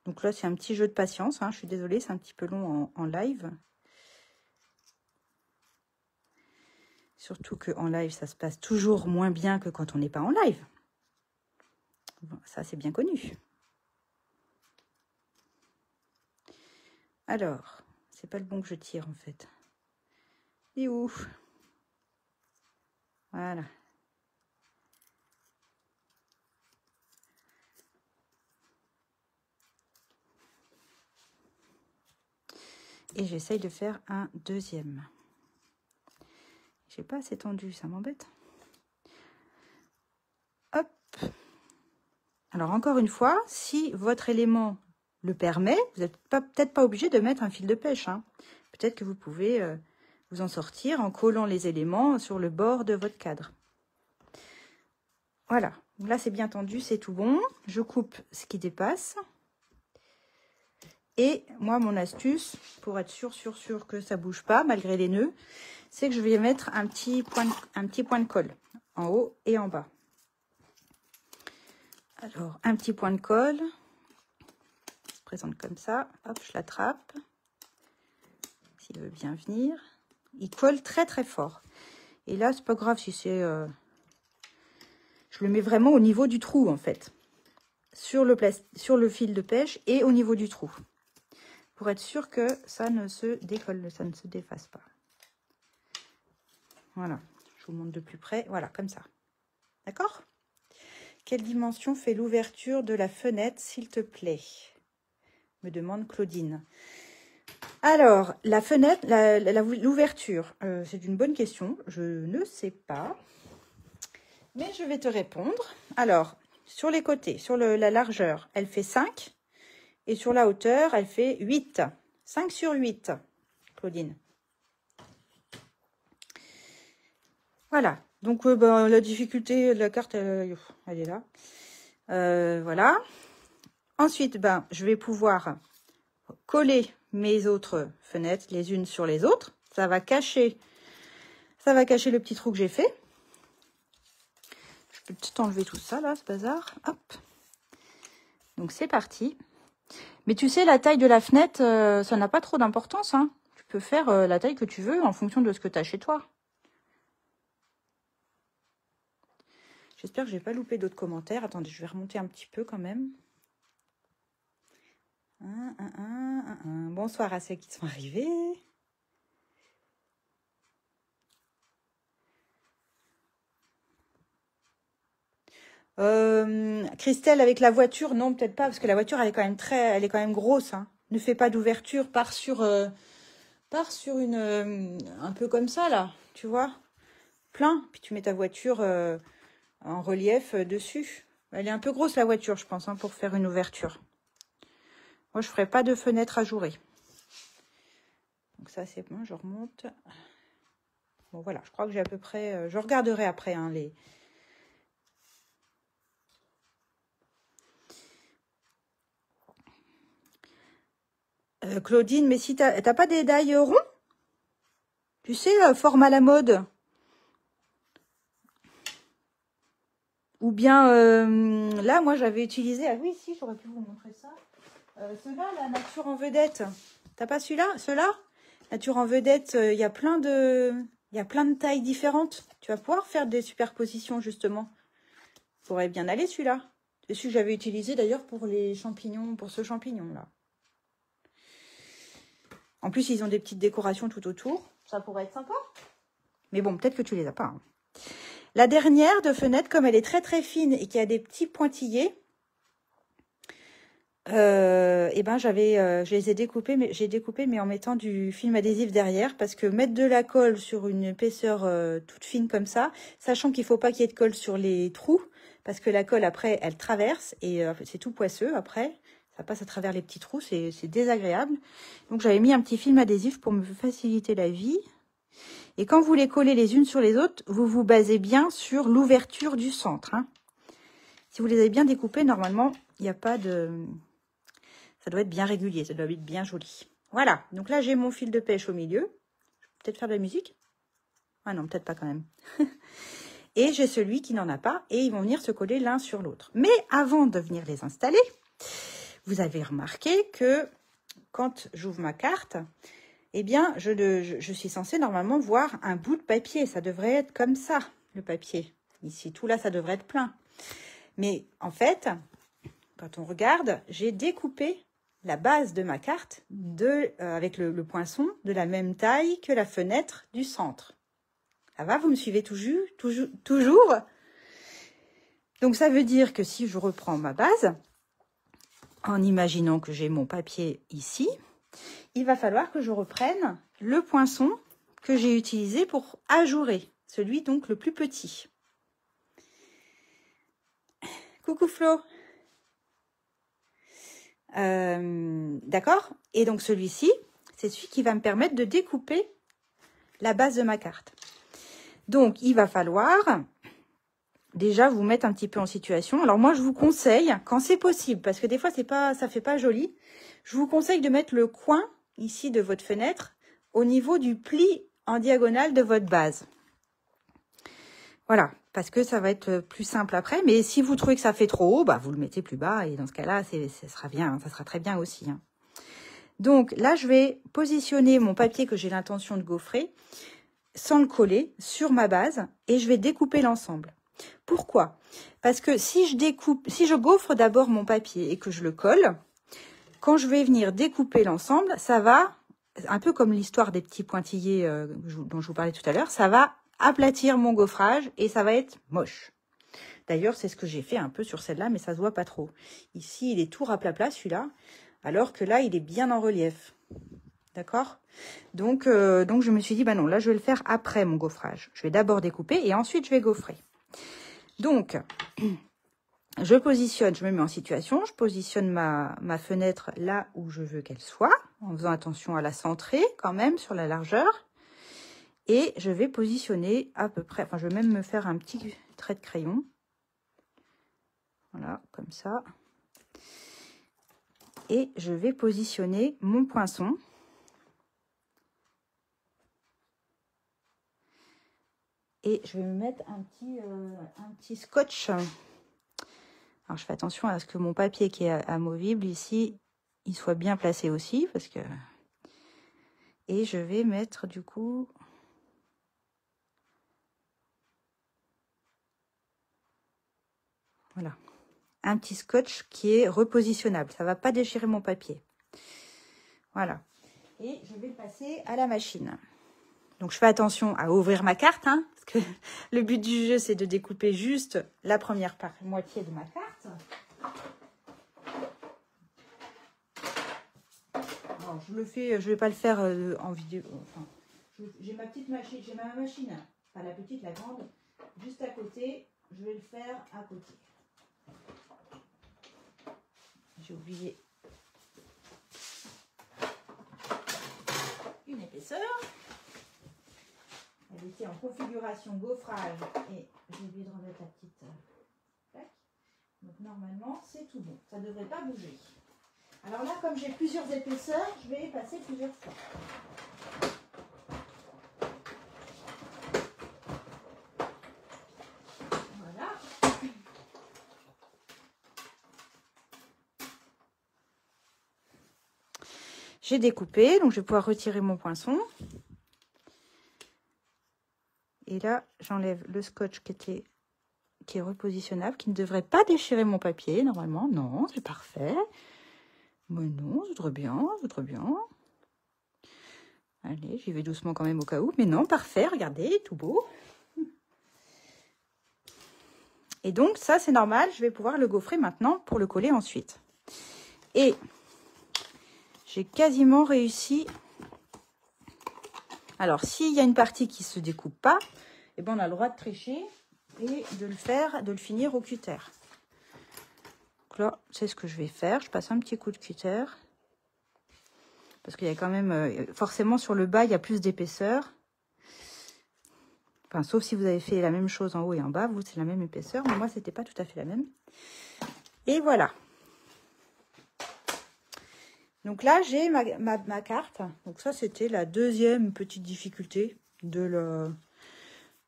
Donc là, c'est un petit jeu de patience. Hein. Je suis désolée, c'est un petit peu long en live. Surtout qu'en live, ça se passe toujours moins bien que quand on n'est pas en live. Bon, ça, c'est bien connu. Alors, c'est pas le bon que je tire en fait. Et où? Voilà. Et j'essaye de faire un deuxième. J'ai pas assez tendu, ça m'embête. Hop. Alors encore une fois, si votre élément le permet, vous n'êtes peut-être pas obligé de mettre un fil de pêche, hein. Peut-être que vous pouvez vous en sortir en collant les éléments sur le bord de votre cadre. Voilà, là c'est bien tendu, c'est tout bon. Je coupe ce qui dépasse. Et moi, mon astuce, pour être sûr que ça bouge pas, malgré les nœuds, c'est que je vais mettre un petit point de colle en haut et en bas. Alors, un petit point de colle, ça se présente comme ça. Hop, je l'attrape. S'il veut bien venir. Il colle très très fort. Et là, c'est pas grave si c'est... Je le mets vraiment au niveau du trou, en fait. Sur le fil de pêche et au niveau du trou. Pour être sûr que ça ne se décolle, ça ne se défasse pas. Voilà, je vous montre de plus près. Voilà, comme ça. D'accord? Quelle dimension fait l'ouverture de la fenêtre, s'il te plaît? Me demande Claudine. Alors, la fenêtre, l'ouverture, c'est une bonne question. Je ne sais pas. Mais je vais te répondre. Alors, sur les côtés, sur la largeur, elle fait 5. Et sur la hauteur, elle fait 8. 5 sur 8, Claudine. Voilà. Donc, la difficulté de la carte, elle est là. Voilà. Ensuite, je vais pouvoir coller mes autres fenêtres les unes sur les autres. Ça va cacher le petit trou que j'ai fait. Je peux tout enlever tout ça, là, ce bazar. Hop. Donc, c'est parti. Mais tu sais, la taille de la fenêtre, ça n'a pas trop d'importance, hein. Tu peux faire la taille que tu veux en fonction de ce que tu as chez toi. J'espère que je n'ai pas loupé d'autres commentaires. Attendez, je vais remonter un petit peu quand même. Bonsoir à ceux qui sont arrivés. Christelle, avec la voiture, non, peut-être pas, parce que la voiture, elle est quand même grosse, hein. Ne fais pas d'ouverture, pars sur une, un peu comme ça, là, tu vois, plein, puis tu mets ta voiture en relief dessus. Elle est un peu grosse, la voiture, je pense, hein, pour faire une ouverture. Moi, je ferai pas de fenêtre ajourée. Donc ça, c'est bon, je remonte. Bon, voilà, je crois que j'ai à peu près... je regarderai après, hein, les... Claudine, mais si t'as pas des dailles ronds? Tu sais, forme à la mode. Ou bien, là, moi, j'avais utilisé... Ah oui, si, j'aurais pu vous montrer ça. Ceux-là, la nature en vedette. T'as pas celui-là? Ceux-là? Nature en vedette, il y a plein de tailles différentes. Tu vas pouvoir faire des superpositions, justement. Ça pourrait bien aller, celui-là. C'est celui que j'avais utilisé, d'ailleurs, pour les champignons, pour ce champignon-là. En plus, ils ont des petites décorations tout autour. Ça pourrait être sympa. Mais bon, peut-être que tu les as pas, hein. La dernière de fenêtre, comme elle est très très fine et qu'il y a des petits pointillés, je les ai découpés, mais j'ai découpé mais en mettant du film adhésif derrière, parce que mettre de la colle sur une épaisseur toute fine comme ça, sachant qu'il faut pas qu'il y ait de colle sur les trous, parce que la colle après elle traverse et c'est tout poisseux après, ça passe à travers les petits trous, c'est désagréable. Donc j'avais mis un petit film adhésif pour me faciliter la vie. Et quand vous les collez les unes sur les autres, vous vous basez bien sur l'ouverture du centre, hein. Si vous les avez bien découpées, normalement, il n'y a pas de... Ça doit être bien régulier, ça doit être bien joli. Voilà, donc là, j'ai mon fil de pêche au milieu. Je peux peut-être faire de la musique? Ah non, peut-être pas quand même. Et j'ai celui qui n'en a pas, et ils vont venir se coller l'un sur l'autre. Mais avant de venir les installer, vous avez remarqué que quand j'ouvre ma carte... Eh bien, je suis censée normalement voir un bout de papier. Ça devrait être comme ça, le papier. Ici, tout là, ça devrait être plein. Mais en fait, quand on regarde, j'ai découpé. la base de ma carte avec le poinçon de la même taille que la fenêtre du centre. Ça va, vous me suivez toujours? Donc ça veut dire que si je reprends ma base, en imaginant que j'ai mon papier ici, il va falloir que je reprenne le poinçon que j'ai utilisé pour ajourer, celui donc le plus petit. Coucou Flo. D'accord? Et donc celui-ci, c'est celui qui va me permettre de découper la base de ma carte. Donc il va falloir déjà vous mettre un petit peu en situation. Alors moi je vous conseille, quand c'est possible, parce que des fois ça fait pas joli, je vous conseille de mettre le coin ici de votre fenêtre au niveau du pli en diagonale de votre base. Voilà, parce que ça va être plus simple après. Mais si vous trouvez que ça fait trop haut, bah, vous le mettez plus bas. Et dans ce cas-là, ça sera bien, ça sera très bien aussi. Hein. Donc là, je vais positionner mon papier que j'ai l'intention de gaufrer sans le coller sur ma base. Et je vais découper l'ensemble. Pourquoi? Parce que si je gaufre d'abord mon papier et que je le colle, quand je vais venir découper l'ensemble, ça va, un peu comme l'histoire des petits pointillés dont je vous parlais tout à l'heure, ça va aplatir mon gaufrage et ça va être moche. D'ailleurs, c'est ce que j'ai fait un peu sur celle-là, mais ça se voit pas trop. Ici, il est tout raplapla celui-là, alors que là, il est bien en relief. D'accord? Donc, je me suis dit, bah non, là, je vais le faire après mon gaufrage. Je vais d'abord découper et ensuite, je vais gaufrer. Donc, je me mets en situation, je positionne ma fenêtre là où je veux qu'elle soit, en faisant attention à la centrer quand même sur la largeur. Et je vais positionner à peu près, enfin je vais même me faire un petit trait de crayon. Voilà, comme ça. Et je vais positionner mon poinçon. Et je vais me mettre un petit scotch. Alors je fais attention à ce que mon papier qui est amovible ici, il soit bien placé aussi. Parce que... Et je vais mettre du coup... Voilà, un petit scotch qui est repositionnable. Ça ne va pas déchirer mon papier. Voilà. Et je vais passer à la machine. Donc, je fais attention à ouvrir ma carte, hein, parce que le but du jeu, c'est de découper juste la première moitié de ma carte. Alors, je ne vais pas le faire en vidéo. Enfin, j'ai ma petite machine, j'ai ma machine, pas la petite, la grande, juste à côté. Je vais le faire à côté. J'ai oublié une épaisseur. Elle était en configuration gaufrage et j'ai oublié de remettre la petite plaque. Donc normalement c'est tout bon, ça ne devrait pas bouger. Alors là, comme j'ai plusieurs épaisseurs, je vais passer plusieurs fois. Voilà. J'ai découpé, donc je vais pouvoir retirer mon poinçon. Et là, j'enlève le scotch qui est repositionnable, qui ne devrait pas déchirer mon papier, normalement. Non, c'est parfait. Mais non, c'est très bien, c'est très bien. Allez, j'y vais doucement quand même au cas où. Mais non, parfait, regardez, tout beau. Et donc, ça, c'est normal. Je vais pouvoir le gaufrer maintenant pour le coller ensuite. Et j'ai quasiment réussi. Alors, s'il y a une partie qui ne se découpe pas, eh ben, on a le droit de tricher et de le finir au cutter. Donc là, c'est ce que je vais faire. Je passe un petit coup de cutter. Parce qu'il y a quand même, forcément, sur le bas, il y a plus d'épaisseur. Enfin, sauf si vous avez fait la même chose en haut et en bas. Vous, c'est la même épaisseur. Mais moi, c'était pas tout à fait la même. Et voilà. Donc là, j'ai ma carte. Donc ça, c'était la deuxième petite difficulté de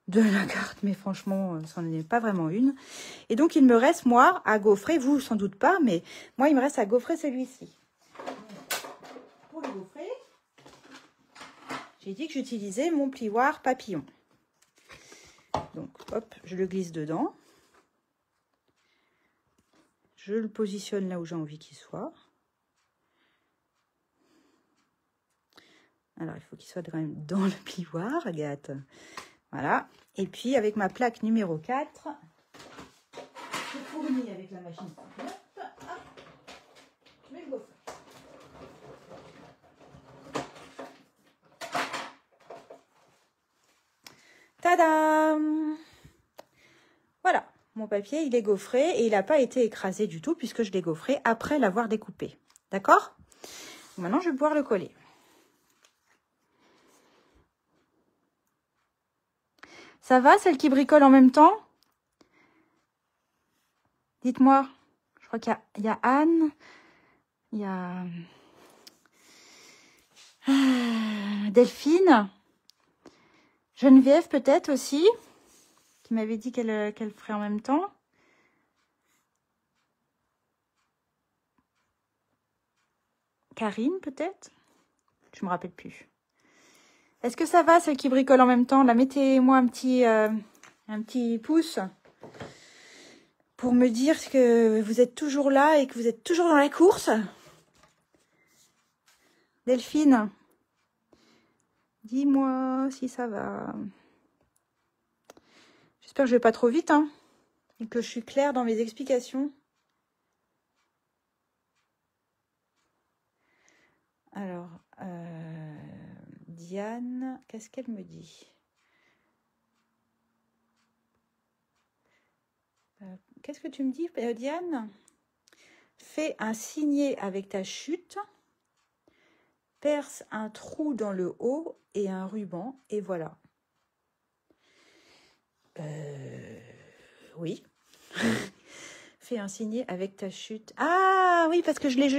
la carte. Mais franchement, ça n'en est pas vraiment une. Et donc, il me reste, moi, à gaufrer. Vous, sans doute pas, mais moi, il me reste à gaufrer celui-ci. Pour le gaufrer, j'ai dit que j'utilisais mon plioir papillon. Donc, hop, je le glisse dedans. Je le positionne là où j'ai envie qu'il soit. Alors, il faut qu'il soit quand même dans le plioir, Agathe. Voilà. Et puis, avec ma plaque numéro 4, je fournis avec la machine. Hop, je mets le gaufre. Tadam! Voilà, mon papier, il est gaufré et il n'a pas été écrasé du tout puisque je l'ai gaufré après l'avoir découpé. D'accord? Maintenant, je vais pouvoir le coller. Ça va, celle qui bricole en même temps? Dites-moi. Je crois qu'il y a Anne. Il y a Delphine. Geneviève peut-être aussi, qui m'avait dit qu'elle ferait en même temps. Karine peut-être? Je me rappelle plus. Est-ce que ça va, celle qui bricole en même temps? Là, mettez-moi un petit pouce pour me dire que vous êtes toujours là et que vous êtes toujours dans la course. Delphine, dis-moi si ça va. J'espère que je vais pas trop vite, hein, et que je suis claire dans mes explications. Alors, Diane, qu'est-ce qu'elle me dit? Qu'est-ce que tu me dis, Diane? Fais un signet avec ta chute, perce un trou dans le haut et un ruban, et voilà. Oui. Fais un signet avec ta chute. Ah oui, parce que je l'ai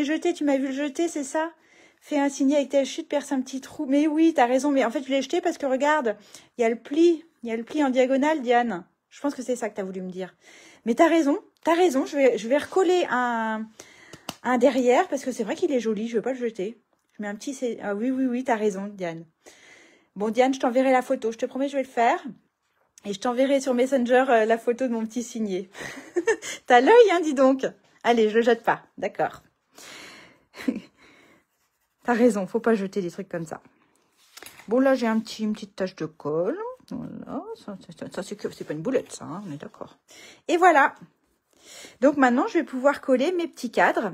jeté, tu m'as vu le jeter, c'est ça? Fais un signet avec ta chute, perce un petit trou. Mais oui, t'as raison, mais en fait, je l'ai jeté parce que regarde, il y a le pli en diagonale, Diane. Je pense que c'est ça que t'as voulu me dire. Mais t'as raison, je vais recoller un derrière parce que c'est vrai qu'il est joli, je veux pas le jeter. Je mets un petit... Ah oui, t'as raison, Diane. Bon, Diane, je t'enverrai la photo, je te promets, je vais le faire. Et je t'enverrai sur Messenger la photo de mon petit signet. T'as l'œil, hein, dis donc. Allez, je le jette pas, d'accord. T'as raison, faut pas jeter des trucs comme ça. Bon, là, j'ai une petite tache de colle. Voilà, ça c'est pas une boulette, ça, hein, on est d'accord. Et voilà. Donc maintenant, je vais pouvoir coller mes petits cadres.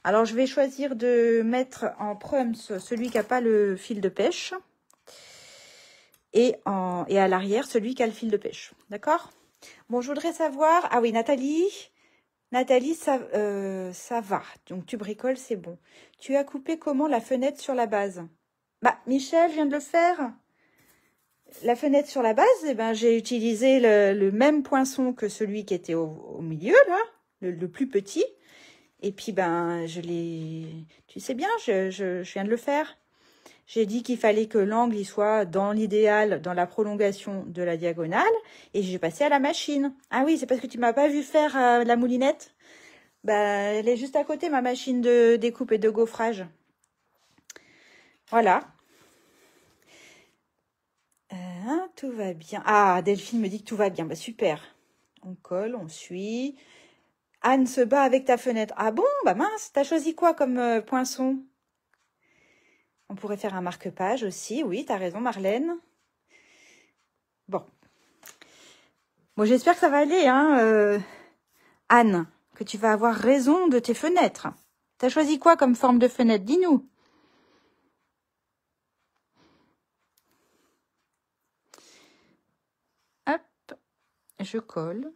Alors, je vais choisir de mettre en prums celui qui n'a pas le fil de pêche. Et à l'arrière, celui qui a le fil de pêche. D'accord? Bon, je voudrais savoir... Ah oui, Nathalie, ça va. Donc, tu bricoles, c'est bon. Tu as coupé comment la fenêtre sur la base? Bah, Michel vient de le faire. La fenêtre sur la base, eh ben, j'ai utilisé le même poinçon que celui qui était au milieu, là, le plus petit. Et puis, ben, je l'ai... Tu sais bien, je viens de le faire. J'ai dit qu'il fallait que l'angle il soit dans l'idéal, dans la prolongation de la diagonale. Et j'ai passé à la machine. Ah oui, c'est parce que tu m'as pas vu faire la moulinette. Bah, elle est juste à côté, ma machine de découpe et de gaufrage. Voilà. Tout va bien. Ah, Delphine me dit que tout va bien. Bah, super. On colle, on suit. Anne se bat avec ta fenêtre. Ah bon? Bah mince, t'as choisi quoi comme poinçon? On pourrait faire un marque-page aussi. Oui, t'as raison, Marlène. Bon. Bon, j'espère que ça va aller, hein, Anne, que tu vas avoir raison de tes fenêtres. T'as choisi quoi comme forme de fenêtre? Dis-nous. Hop, je colle.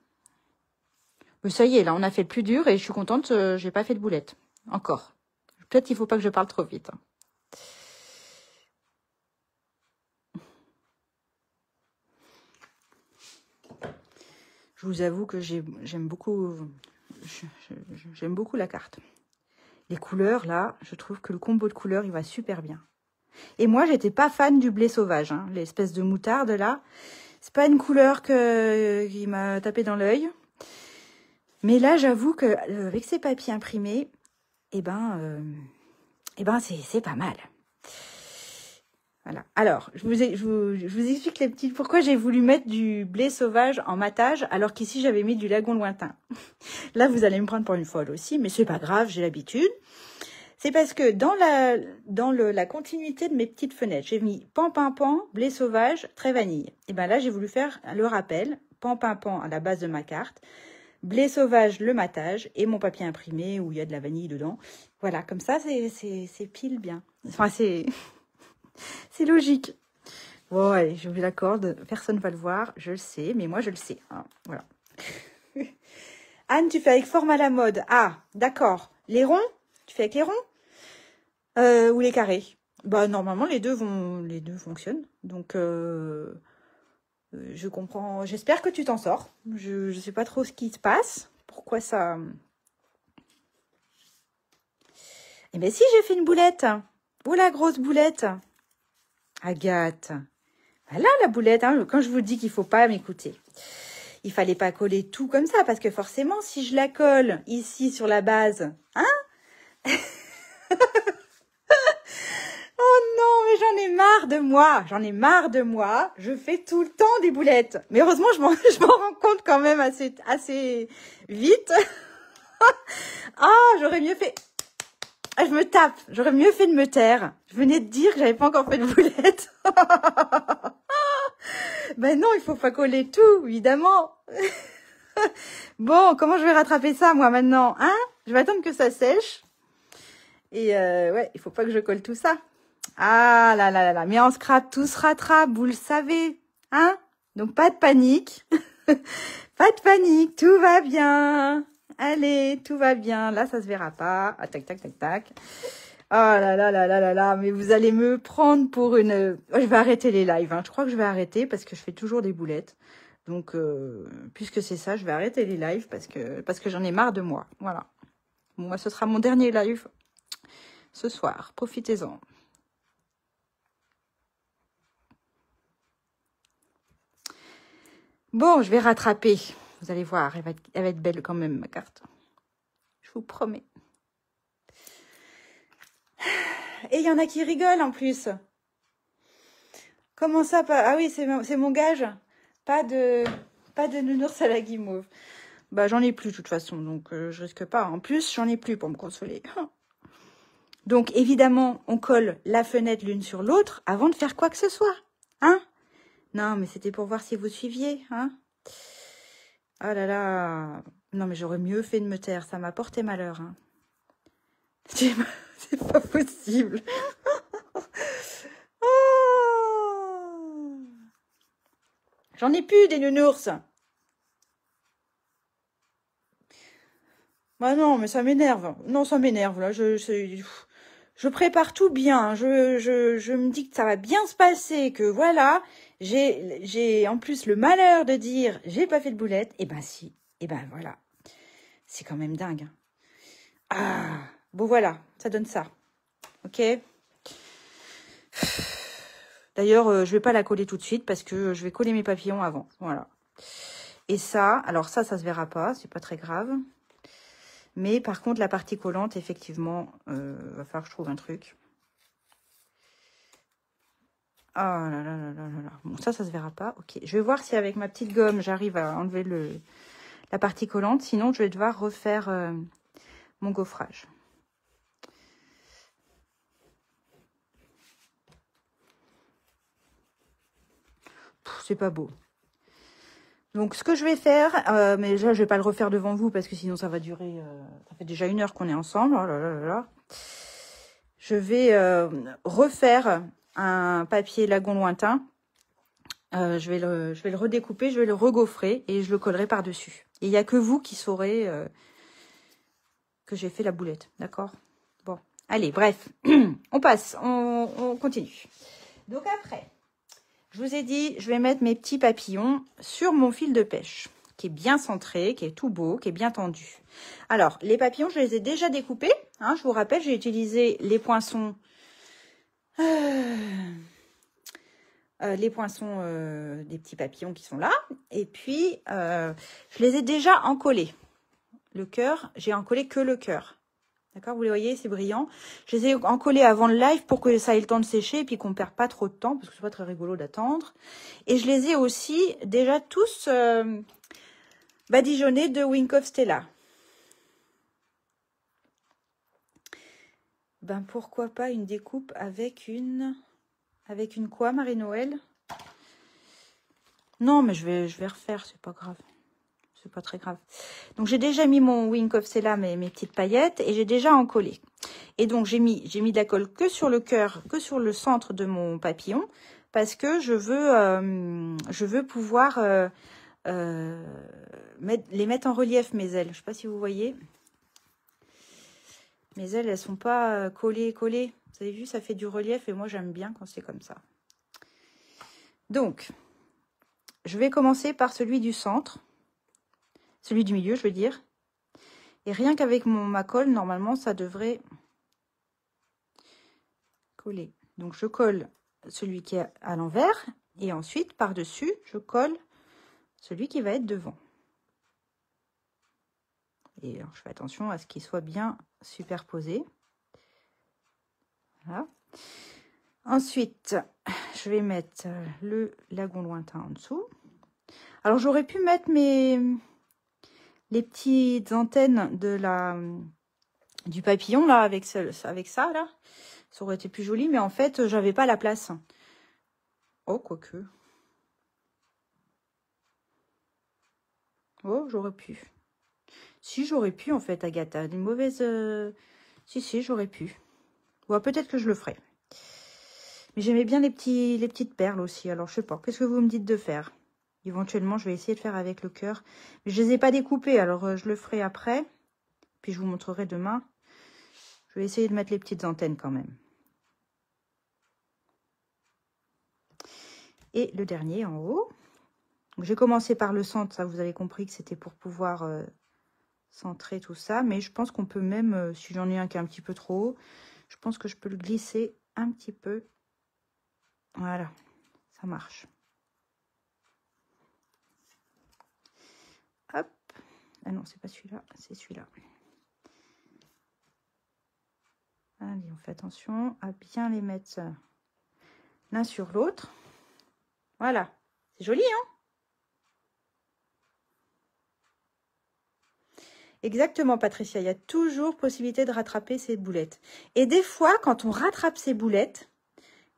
Mais ça y est, là, on a fait le plus dur et je suis contente, j'ai pas fait de boulette. Encore. Peut-être qu'il faut pas que je parle trop vite. Je vous avoue que j'aime beaucoup la carte. Les couleurs, là, je trouve que le combo de couleurs, il va super bien. Et moi, j'étais pas fan du blé sauvage, hein, l'espèce de moutarde, là. C'est pas une couleur qui m'a tapé dans l'œil. Mais là, j'avoue que avec ces papiers imprimés, eh ben c'est pas mal. Voilà. Alors, je vous explique les petites... Pourquoi j'ai voulu mettre du blé sauvage en matage, alors qu'ici, j'avais mis du lagon lointain. Là, vous allez me prendre pour une folle aussi, mais c'est pas grave, j'ai l'habitude. C'est parce que dans la continuité de mes petites fenêtres, j'ai mis pan, pan, pan, blé sauvage, très vanille. Et bien là, j'ai voulu faire le rappel, pan, pan, pan à la base de ma carte, blé sauvage, le matage, et mon papier imprimé où il y a de la vanille dedans. Voilà, comme ça, c'est pile bien. Enfin, c'est logique. Bon, allez, je vous l'accorde, personne ne va le voir, je le sais, mais moi, je le sais. Hein, voilà. Anne, tu fais avec forme à la mode. Ah, d'accord. Les ronds? Tu fais avec les ronds ou les carrés? Bah, normalement, les deux fonctionnent. Donc, je comprends. J'espère que tu t'en sors. Je sais pas trop ce qui se passe. Pourquoi ça... Eh bien, si, j'ai fait une boulette. Oh, la grosse boulette. Agathe. Voilà la boulette. Hein. Quand je vous dis qu'il faut pas m'écouter. Il fallait pas coller tout comme ça. Parce que forcément, si je la colle ici sur la base... Hein? Oh non, mais j'en ai marre de moi. J'en ai marre de moi. Je fais tout le temps des boulettes. Mais heureusement, je m'en rends compte quand même assez vite. Ah, j'aurais mieux fait... Ah, je me tape. J'aurais mieux fait de me taire. Je venais de dire que j'avais pas encore fait de boulettes. Ben non, il faut pas coller tout, évidemment. Bon, comment je vais rattraper ça, moi, maintenant? Hein? Je vais attendre que ça sèche. Et ouais, il faut pas que je colle tout ça. Ah là là là là. Mais en scrap, tout se rattrape, vous le savez. Hein? Donc, pas de panique. Pas de panique, tout va bien. Allez, tout va bien. Là, ça se verra pas. Ah, tac, tac, tac, tac. Oh là là là là là là. Mais vous allez me prendre pour une... Oh, je vais arrêter les lives. Hein. Je crois que je vais arrêter parce que je fais toujours des boulettes. Donc, puisque c'est ça, je vais arrêter les lives parce que j'en ai marre de moi. Voilà. Bon, moi, ce sera mon dernier live ce soir. Profitez-en. Bon, je vais rattraper. Vous allez voir, elle va être belle quand même, ma carte. Je vous promets. Et il y en a qui rigolent en plus. Comment ça, pas... Ah oui, c'est mon gage. Pas de nounours à la guimauve. Bah, j'en ai plus de toute façon, donc je risque pas. En plus, j'en ai plus pour me consoler. Donc, évidemment, on colle la fenêtre l'une sur l'autre avant de faire quoi que ce soit. Hein? Non, mais c'était pour voir si vous suiviez, hein? Oh là là. Non, mais j'aurais mieux fait de me taire. Ça m'a porté malheur, hein. C'est pas possible. Oh, j'en ai plus des nounours. Bah non, mais ça m'énerve. Non, ça m'énerve, là. Je prépare tout bien. Je me dis que ça va bien se passer, que voilà. J'ai en plus le malheur de dire j'ai pas fait de boulette. Eh ben si. Eh ben voilà. C'est quand même dingue. Ah, bon voilà, ça donne ça. Ok. D'ailleurs, je vais pas la coller tout de suite parce que je vais coller mes papillons avant. Voilà. Et ça, alors ça se verra pas, c'est pas très grave. Mais par contre, la partie collante, effectivement, va falloir que je trouve un truc. Oh là là là là là là. Bon, ça se verra pas. Ok, je vais voir si avec ma petite gomme, j'arrive à enlever la partie collante. Sinon, je vais devoir refaire mon gaufrage. C'est pas beau. Donc, ce que je vais faire, mais déjà, je vais pas le refaire devant vous parce que sinon, ça va durer... ça fait déjà 1 heure qu'on est ensemble. Oh là là là là. Je vais refaire un papier lagon lointain. Je vais le redécouper, je vais le regaufrer et je le collerai par-dessus. Et il n'y a que vous qui saurez que j'ai fait la boulette. D'accord? Bon, allez, bref. On passe, on continue. Donc après... Je vous ai dit, je vais mettre mes petits papillons sur mon fil de pêche, qui est bien centré, qui est tout beau, qui est bien tendu. Alors, les papillons, je les ai déjà découpés. Hein, je vous rappelle, j'ai utilisé les poinçons, des petits papillons qui sont là. Et puis, je les ai déjà encollés. Le cœur, j'ai encollé que le cœur. D'accord, vous les voyez, c'est brillant. Je les ai encollés avant le live pour que ça ait le temps de sécher et puis qu'on ne perd pas trop de temps parce que c'est pas très rigolo d'attendre. Et je les ai aussi déjà tous badigeonnés de Wink of Stella. ben pourquoi pas une découpe avec une quoi, Marie-Noël? Non, mais je vais refaire, c'est pas grave. C'est pas très grave. Donc, j'ai déjà mis mon Wink of Stella, mes petites paillettes, et j'ai déjà encollé. Et donc, j'ai mis de la colle que sur le cœur, que sur le centre de mon papillon, parce que je veux pouvoir les mettre en relief, mes ailes. Je sais pas si vous voyez. Mes ailes, elles sont pas collées. Vous avez vu, ça fait du relief, et moi, j'aime bien quand c'est comme ça. Donc, je vais commencer par celui du centre. Celui du milieu, je veux dire. Et rien qu'avec ma colle, normalement, ça devrait coller. Donc, je colle celui qui est à l'envers. Et ensuite, par-dessus, je colle celui qui va être devant. Et alors, je fais attention à ce qu'il soit bien superposé. Voilà. Ensuite, je vais mettre le lagon lointain en dessous. Alors, j'aurais pu mettre les petites antennes du papillon, là, avec ça, là. Ça aurait été plus joli, mais en fait, j'avais pas la place. Oh, quoique. Oh, j'aurais pu. Si, j'aurais pu, en fait, Agatha. Une mauvaise... Si, j'aurais pu. Bon, peut-être que je le ferai. Mais j'aimais bien les petites perles aussi. Alors, je sais pas. Qu'est-ce que vous me dites de faire? Éventuellement, je vais essayer de faire avec le cœur. Mais je les ai pas découpées, alors je le ferai après. Puis, je vous montrerai demain. Je vais essayer de mettre les petites antennes quand même. Et le dernier en haut. J'ai commencé par le centre. Ça, vous avez compris que c'était pour pouvoir centrer tout ça. Mais je pense qu'on peut même, si j'en ai un qui est un petit peu trop haut, je pense que je peux le glisser un petit peu. Voilà, ça marche. Hop. Ah non, c'est pas celui-là, c'est celui-là. Allez, on fait attention à bien les mettre l'un sur l'autre. Voilà, c'est joli, hein? Exactement, Patricia, il y a toujours possibilité de rattraper ces boulettes. Et des fois, quand on rattrape ces boulettes,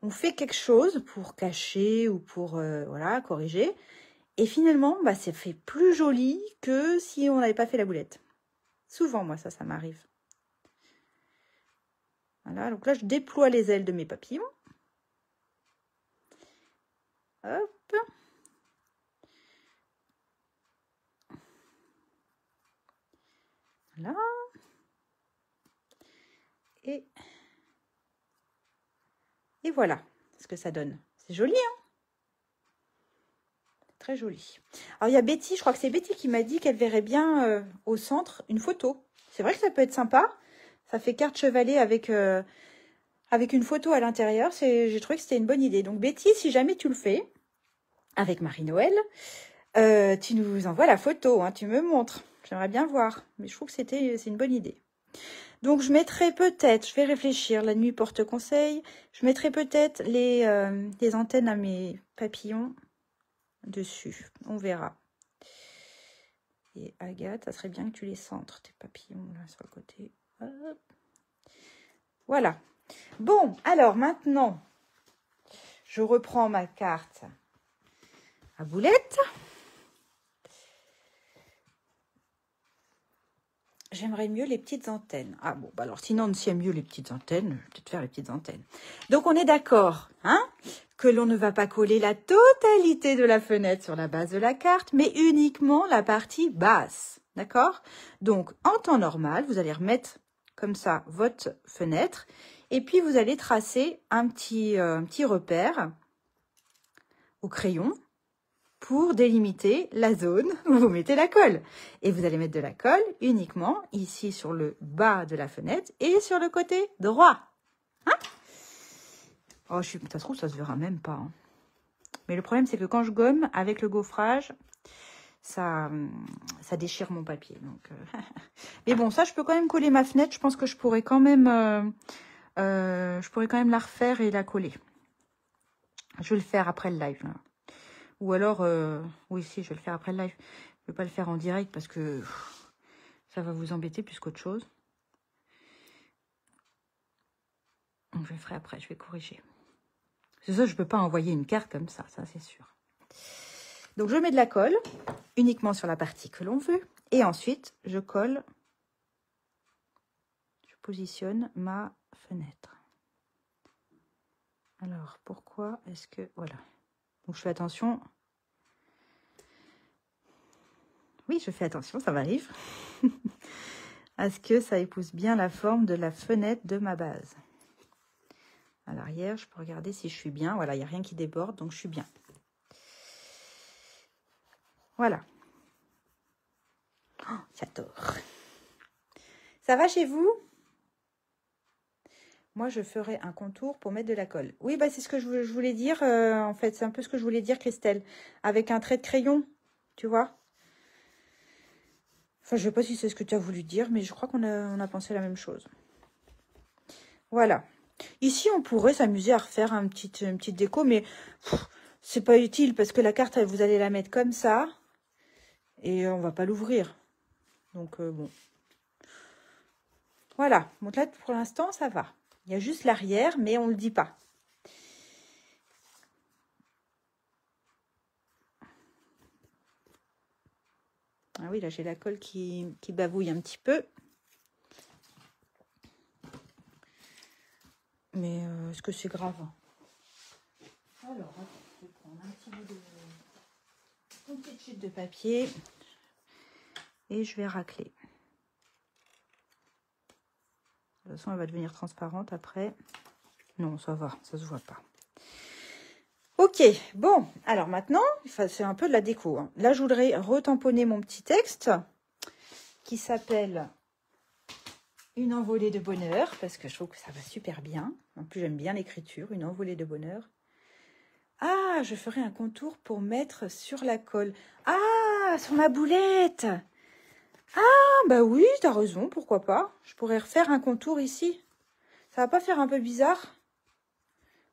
on fait quelque chose pour cacher ou pour voilà, corriger. Et finalement, bah, c'est fait plus joli que si on n'avait pas fait la boulette. Souvent, moi, ça m'arrive. Voilà, donc là, je déploie les ailes de mes papillons. Hop. Voilà. Et voilà ce que ça donne. C'est joli, hein? Très joli. Alors, il y a Betty, je crois que c'est Betty qui m'a dit qu'elle verrait bien au centre une photo. C'est vrai que ça peut être sympa. Ça fait carte chevalet avec une photo à l'intérieur. J'ai trouvé que c'était une bonne idée. Donc, Betty, si jamais tu le fais avec Marie-Noël, tu nous envoies la photo, hein, tu me montres. J'aimerais bien voir. Mais je trouve que c'est une bonne idée. Donc, je mettrai peut-être, je vais réfléchir, la nuit porte conseil, je mettrai peut-être les antennes à mes papillons dessus. On verra. Et Agathe, ça serait bien que tu les centres, tes papillons, là, sur le côté. Hop. Voilà. Bon, alors maintenant, je reprends ma carte à boulettes. J'aimerais mieux les petites antennes. Ah bon, bah alors sinon, s'il y a mieux les petites antennes, je vais peut-être faire les petites antennes. Donc, on est d'accord, hein, que l'on ne va pas coller la totalité de la fenêtre sur la base de la carte, mais uniquement la partie basse, d'accord? Donc, en temps normal, vous allez remettre comme ça votre fenêtre, et puis vous allez tracer un petit repère au crayon, pour délimiter la zone où vous mettez la colle. Et vous allez mettre de la colle uniquement ici sur le bas de la fenêtre et sur le côté droit. Hein? Oh, ça se trouve, ça se verra même pas. Hein. Mais le problème, c'est que quand je gomme avec le gaufrage, ça déchire mon papier. Donc, mais bon, ça, je peux quand même coller ma fenêtre. Je pense que je pourrais quand même la refaire et la coller. Je vais le faire après le live. Là. Ou alors, oui, si, je vais le faire après le live. Je ne vais pas le faire en direct parce que ça va vous embêter plus qu'autre chose. Je le ferai après, je vais corriger. C'est ça, je ne peux pas envoyer une carte comme ça c'est sûr. Donc, je mets de la colle uniquement sur la partie que l'on veut. Et ensuite, je colle, je positionne ma fenêtre. Alors, pourquoi est-ce que... Voilà. Donc, je fais attention. Oui, je fais attention, ça m'arrive. à ce que ça épouse bien la forme de la fenêtre de ma base. À l'arrière, je peux regarder si je suis bien. Voilà, il n'y a rien qui déborde, donc je suis bien. Voilà. Oh, j'adore. Ça va chez vous? Moi, je ferai un contour pour mettre de la colle. Oui, bah, c'est ce que je voulais dire. En fait, c'est un peu ce que je voulais dire, Christelle. Avec un trait de crayon, tu vois. Enfin, je ne sais pas si c'est ce que tu as voulu dire, mais je crois qu'on a pensé la même chose. Voilà. Ici, on pourrait s'amuser à refaire une petite déco, mais c'est pas utile parce que la carte, vous allez la mettre comme ça et on va pas l'ouvrir. Donc, bon. Voilà. Donc là, pour l'instant, ça va. Il y a juste l'arrière, mais on ne le dit pas. Ah oui, là, j'ai la colle qui bavouille un petit peu. Mais est-ce que c'est grave? Alors, je vais prendre un petit bout une petite chute de papier et je vais racler. De toute façon, elle va devenir transparente après. Non, ça va, ça se voit pas. Ok, bon, alors maintenant, c'est un peu de la déco. Hein. Là, je voudrais retamponner mon petit texte qui s'appelle Une envolée de bonheur, parce que je trouve que ça va super bien. En plus, j'aime bien l'écriture, une envolée de bonheur. Ah, je ferai un contour pour mettre sur la colle. Ah, sur ma boulette. Ah, bah oui, t'as raison, pourquoi pas. Je pourrais refaire un contour ici. Ça va pas faire un peu bizarre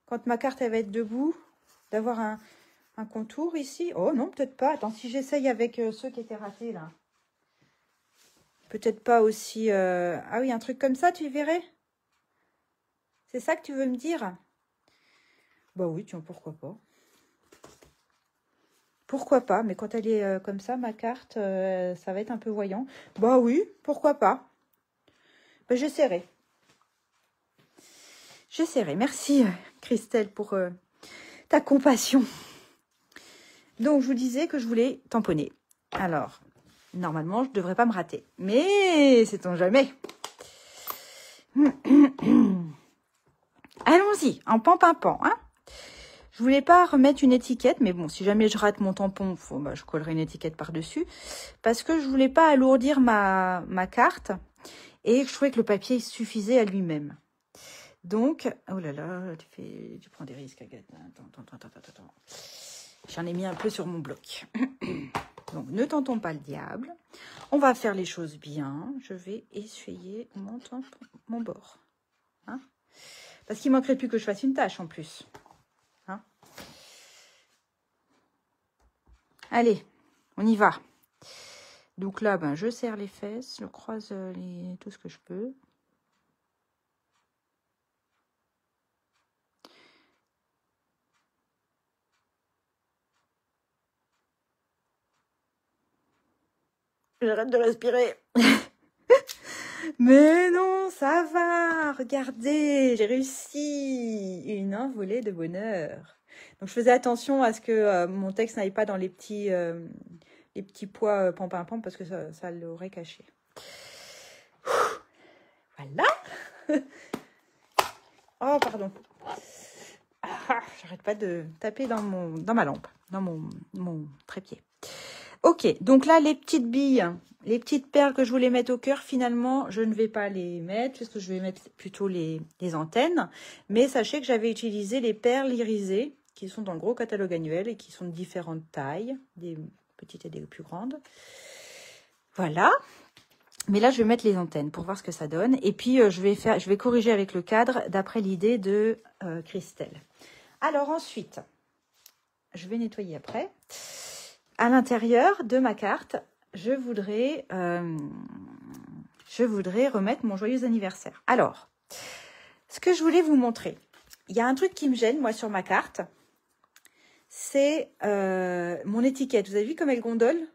quand ma carte elle va être debout, d'avoir un contour ici? Oh non, peut-être pas. Attends, si j'essaye avec ceux qui étaient ratés là. Peut-être pas aussi... Ah oui, un truc comme ça, tu verrais? C'est ça que tu veux me dire? Bah oui, tiens, pourquoi pas. Pourquoi pas, mais quand elle est comme ça, ma carte, ça va être un peu voyant. Bah oui, pourquoi pas. Bah, j'essaierai. J'essaierai. Merci, Christelle, pour ta compassion. Donc, je vous disais que je voulais tamponner. Alors, normalement, je ne devrais pas me rater. Mais, sait-on jamais. Allons-y, en pan-pan-pan, hein. Je voulais pas remettre une étiquette, mais bon, si jamais je rate mon tampon, bah, je collerai une étiquette par-dessus. Parce que je voulais pas alourdir ma carte. Et je trouvais que le papier suffisait à lui-même. Donc, oh là là, tu prends des risques, Agathe. Attends. J'en ai mis un peu sur mon bloc. Donc, ne tentons pas le diable. On va faire les choses bien. Je vais essuyer mon bord. Hein? Parce qu'il ne manquerait plus que je fasse une tâche en plus. Hein? Allez, on y va. Donc là, ben, je serre les fesses, je croise tout ce que je peux. J'arrête de respirer. Mais non, ça va. Regardez, j'ai réussi. Une envolée de bonheur. Donc, je faisais attention à ce que mon texte n'aille pas dans les petits pois pam parce que ça l'aurait caché. Voilà. Oh, pardon. Ah, j'arrête pas de taper dans ma lampe, dans mon trépied. Ok, donc là, les petites billes, les petites perles que je voulais mettre au cœur, finalement, je ne vais pas les mettre, parce que je vais mettre plutôt les antennes. Mais sachez que j'avais utilisé les perles irisées, qui sont dans le gros catalogue annuel et qui sont de différentes tailles, des petites et des plus grandes. Voilà. Mais là, je vais mettre les antennes pour voir ce que ça donne. Et puis, je vais corriger avec le cadre d'après l'idée de Christelle. Alors ensuite, je vais nettoyer après. À l'intérieur de ma carte, je voudrais remettre mon joyeux anniversaire. Alors, Ce que je voulais vous montrer, il y a un truc qui me gêne, moi, sur ma carte. C'est mon étiquette. Vous avez vu comme elle gondole?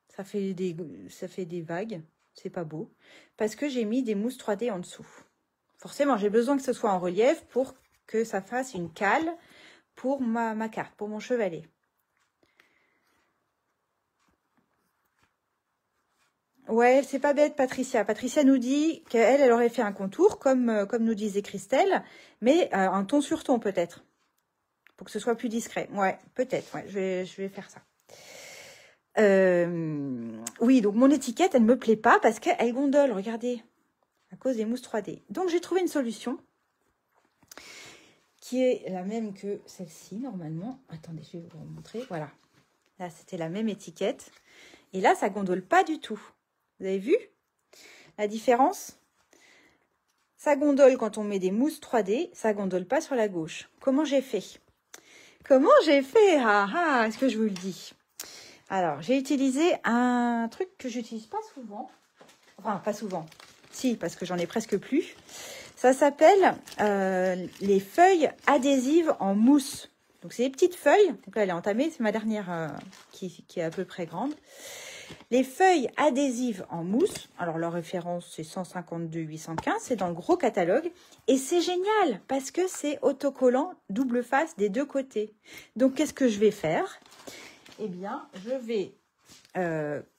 Ça fait des vagues. C'est pas beau. Parce que j'ai mis des mousses 3D en dessous. Forcément, j'ai besoin que ce soit en relief pour que ça fasse une cale pour ma carte, pour mon chevalet. Ouais, c'est pas bête, Patricia. Patricia nous dit qu'elle, elle aurait fait un contour, comme nous disait Christelle, mais un ton sur ton, peut-être. Pour que ce soit plus discret. Ouais, peut-être. Ouais, je vais faire ça. Oui, donc mon étiquette, elle ne me plaît pas parce qu'elle gondole, regardez, à cause des mousses 3D. Donc, j'ai trouvé une solution qui est la même que celle-ci, normalement. Attendez, je vais vous montrer. Voilà. Là, c'était la même étiquette. Et là, ça gondole pas du tout. Vous avez vu la différence? Ça gondole quand on met des mousses 3D, ça gondole pas sur la gauche. Comment j'ai fait? Comment j'ai fait? Est-ce que je vous le dis? Alors, j'ai utilisé un truc que j'utilise pas souvent. Enfin, pas souvent. Si, parce que j'en ai presque plus. Ça s'appelle les feuilles adhésives en mousse. Donc, c'est des petites feuilles. Donc là, elle est entamée. C'est ma dernière qui est à peu près grande. Les feuilles adhésives en mousse, alors leur référence c'est 152-815, c'est dans le gros catalogue. Et c'est génial parce que c'est autocollant double face des deux côtés. Donc qu'est-ce que je vais faire? Eh bien, je vais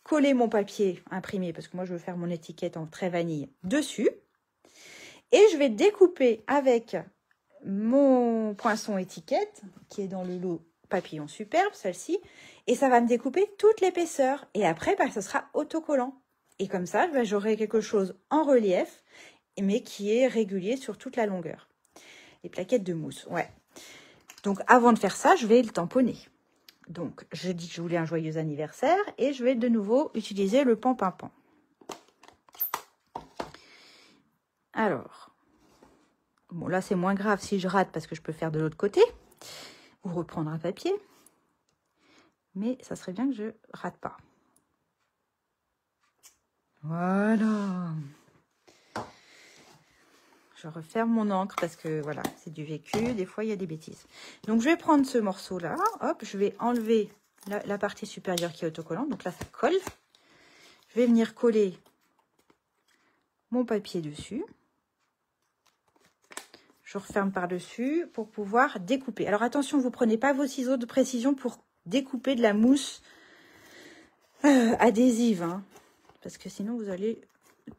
coller mon papier imprimé, parce que moi je veux faire mon étiquette en trait vanille, dessus. Et je vais découper avec mon poinçon étiquette, qui est dans le lot papillon superbe, celle-ci, et ça va me découper toute l'épaisseur. Et après, ce sera autocollant. Et comme ça, j'aurai quelque chose en relief, mais qui est régulier sur toute la longueur. Les plaquettes de mousse, ouais. Donc, avant de faire ça, je vais le tamponner. Donc, je dis que je voulais un joyeux anniversaire, et je vais de nouveau utiliser le pan-pan-pan. Alors, bon, là, c'est moins grave si je rate, parce que je peux faire de l'autre côté, ou reprendre un papier. Mais ça serait bien que je rate pas. Voilà. Je referme mon encre parce que voilà, c'est du vécu. Des fois, il y a des bêtises. Donc, je vais prendre ce morceau-là. Hop, je vais enlever la partie supérieure qui est autocollante. Donc là, ça colle. Je vais venir coller mon papier dessus. Je referme par-dessus pour pouvoir découper. Alors, attention, vous ne prenez pas vos ciseaux de précision pour découper de la mousse adhésive, hein, parce que sinon vous allez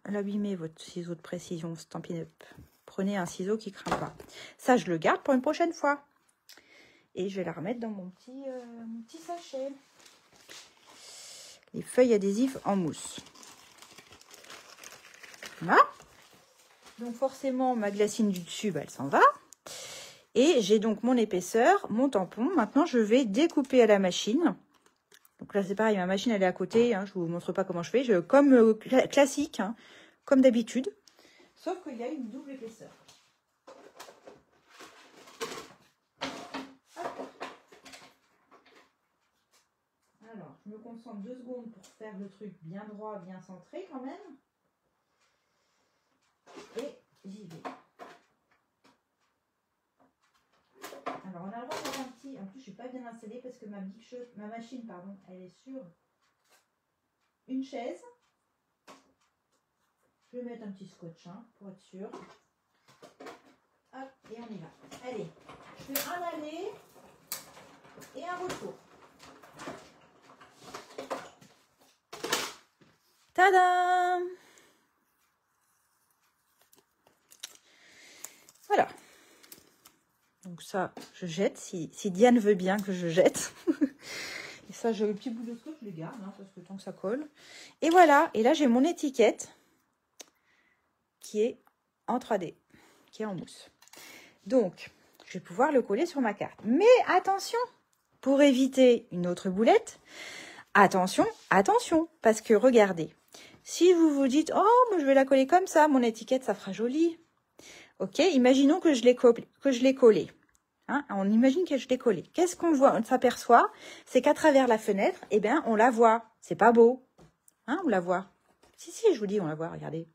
l'abîmer, votre ciseau de précision Stampin' Up. Prenez un ciseau qui ne craint pas. Ça, je le garde pour une prochaine fois. Et je vais la remettre dans mon petit sachet. Les feuilles adhésives en mousse. Voilà. Donc forcément, ma glacine du dessus, elle s'en va. Et j'ai donc mon épaisseur, mon tampon. Maintenant, je vais découper à la machine. Donc là, c'est pareil, ma machine, elle est à côté. Hein, je ne vous montre pas comment je fais. Comme classique, hein, comme d'habitude. Sauf qu'il y a une double épaisseur. Alors, je me concentre 2 secondes pour faire le truc bien droit, bien centré quand même. Et j'y vais. Alors, on a le droit de faire un petit... En plus, je ne suis pas bien installée parce que ma machine, pardon, elle est sur une chaise. Je vais mettre un petit scotch, hein, pour être sûr. Hop, et on y va. Allez, je fais un aller et un retour. Tadam! Voilà. Donc ça, je jette, si Diane veut bien que je jette. Et ça, j'ai le petit bout de scotch, je les garde, hein, parce que tant que ça colle. Et voilà, et là j'ai mon étiquette qui est en 3D, qui est en mousse. Donc, je vais pouvoir le coller sur ma carte. Mais attention, pour éviter une autre boulette, attention, attention, parce que regardez, si vous vous dites, oh, moi je vais la coller comme ça, mon étiquette, ça fera joli. Ok, imaginons que je l'ai collée. Hein, on imagine que je l'ai collée. Qu'est-ce qu'on voit? On s'aperçoit, c'est qu'à travers la fenêtre, eh bien, on la voit. C'est pas beau. Hein, on la voit. Si, je vous dis, on la voit, regardez.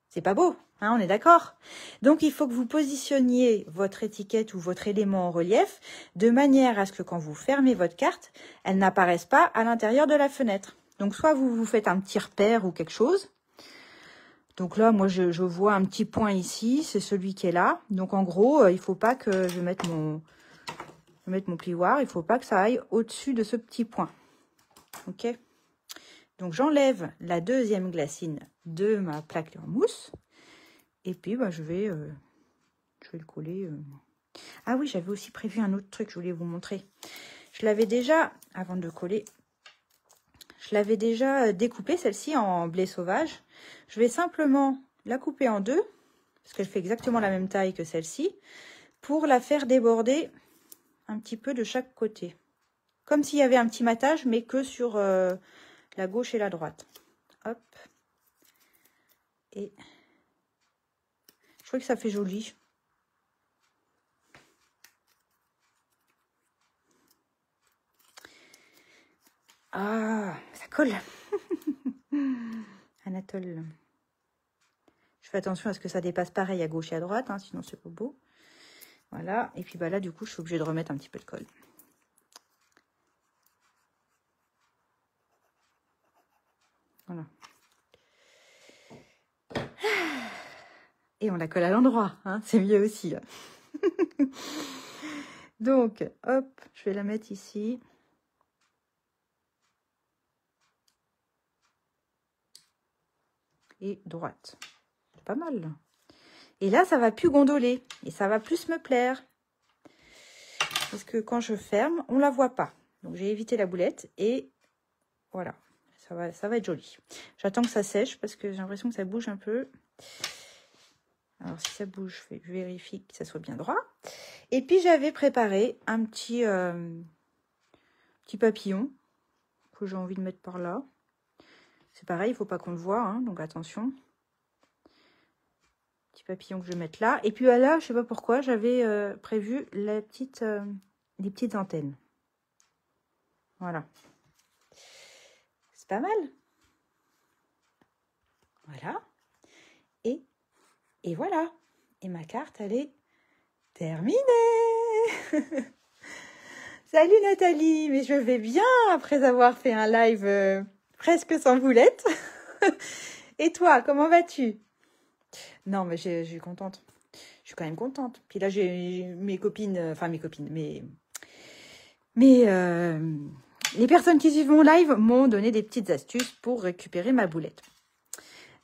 C'est pas beau. Hein, on est d'accord? Donc, il faut que vous positionniez votre étiquette ou votre élément en relief de manière à ce que quand vous fermez votre carte, elle n'apparaisse pas à l'intérieur de la fenêtre. Donc, soit vous vous faites un petit repère ou quelque chose. Donc là, moi, je vois un petit point ici. C'est celui qui est là. Donc, en gros, il ne faut pas que je mette mon plioir. Il ne faut pas que ça aille au-dessus de ce petit point. OK? Donc, j'enlève la deuxième glacine de ma plaque en mousse. Et puis, bah, je vais le coller. Ah oui, j'avais aussi prévu un autre truc, je voulais vous montrer. Je l'avais déjà, avant de le coller, je l'avais déjà découpée, celle-ci, en blé sauvage. Je vais simplement la couper en deux, parce qu'elle fait exactement la même taille que celle-ci, pour la faire déborder un petit peu de chaque côté. Comme s'il y avait un petit matage, mais que sur la gauche et la droite. Hop. Et je trouve que ça fait joli. Ah, ça colle. Anatole. Je fais attention à ce que ça dépasse pareil à gauche et à droite, hein, sinon c'est pas beau. Voilà. Et puis bah là, du coup, je suis obligée de remettre un petit peu de colle. Voilà. Et on la colle à l'endroit, hein, c'est mieux aussi. Donc, hop, je vais la mettre ici. Et droite. C'est pas mal. Et là, ça va plus gondoler. Et ça va plus me plaire. Parce que quand je ferme, on la voit pas. Donc, j'ai évité la boulette. Et voilà. Ça va être joli. J'attends que ça sèche parce que j'ai l'impression que ça bouge un peu. Alors, si ça bouge, je vérifie que ça soit bien droit. Et puis, j'avais préparé un petit papillon que j'ai envie de mettre par là. C'est pareil, il ne faut pas qu'on le voit, hein, donc attention. Petit papillon que je vais mettre là. Et puis là, je ne sais pas pourquoi, j'avais prévu les petites antennes. Voilà. C'est pas mal. Voilà. Et voilà. Et ma carte, elle est terminée. Salut Nathalie, mais je vais bien après avoir fait un live presque sans boulette. Et toi, comment vas-tu? Non, mais je suis contente. Je suis quand même contente. Puis là, j'ai mes copines, les personnes qui suivent mon live m'ont donné des petites astuces pour récupérer ma boulette.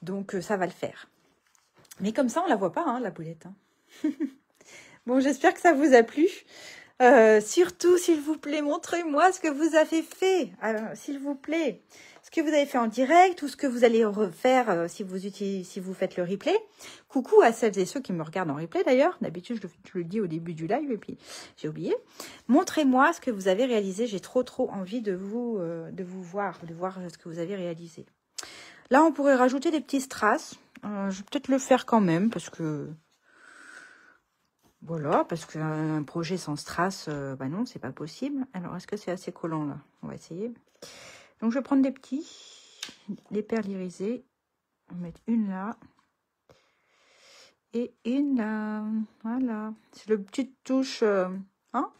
Donc, ça va le faire. Mais comme ça, on la voit pas, hein, la boulette. Hein. Bon, j'espère que ça vous a plu. Surtout, s'il vous plaît, montrez-moi ce que vous avez fait. S'il vous plaît. Ce que vous avez fait en direct ou ce que vous allez refaire si vous faites le replay. Coucou à celles et ceux qui me regardent en replay d'ailleurs. D'habitude, je le dis au début du live et puis j'ai oublié. Montrez-moi ce que vous avez réalisé. J'ai trop envie de vous voir, de voir ce que vous avez réalisé. Là, on pourrait rajouter des petits strass. Je vais peut-être le faire quand même parce que... Voilà, parce qu'un projet sans strass, bah non, c'est pas possible. Alors, est-ce que c'est assez collant là? On va essayer. Donc, je vais prendre les perles irisées. On va mettre une là. Et une là. Voilà. C'est le petit touche hein,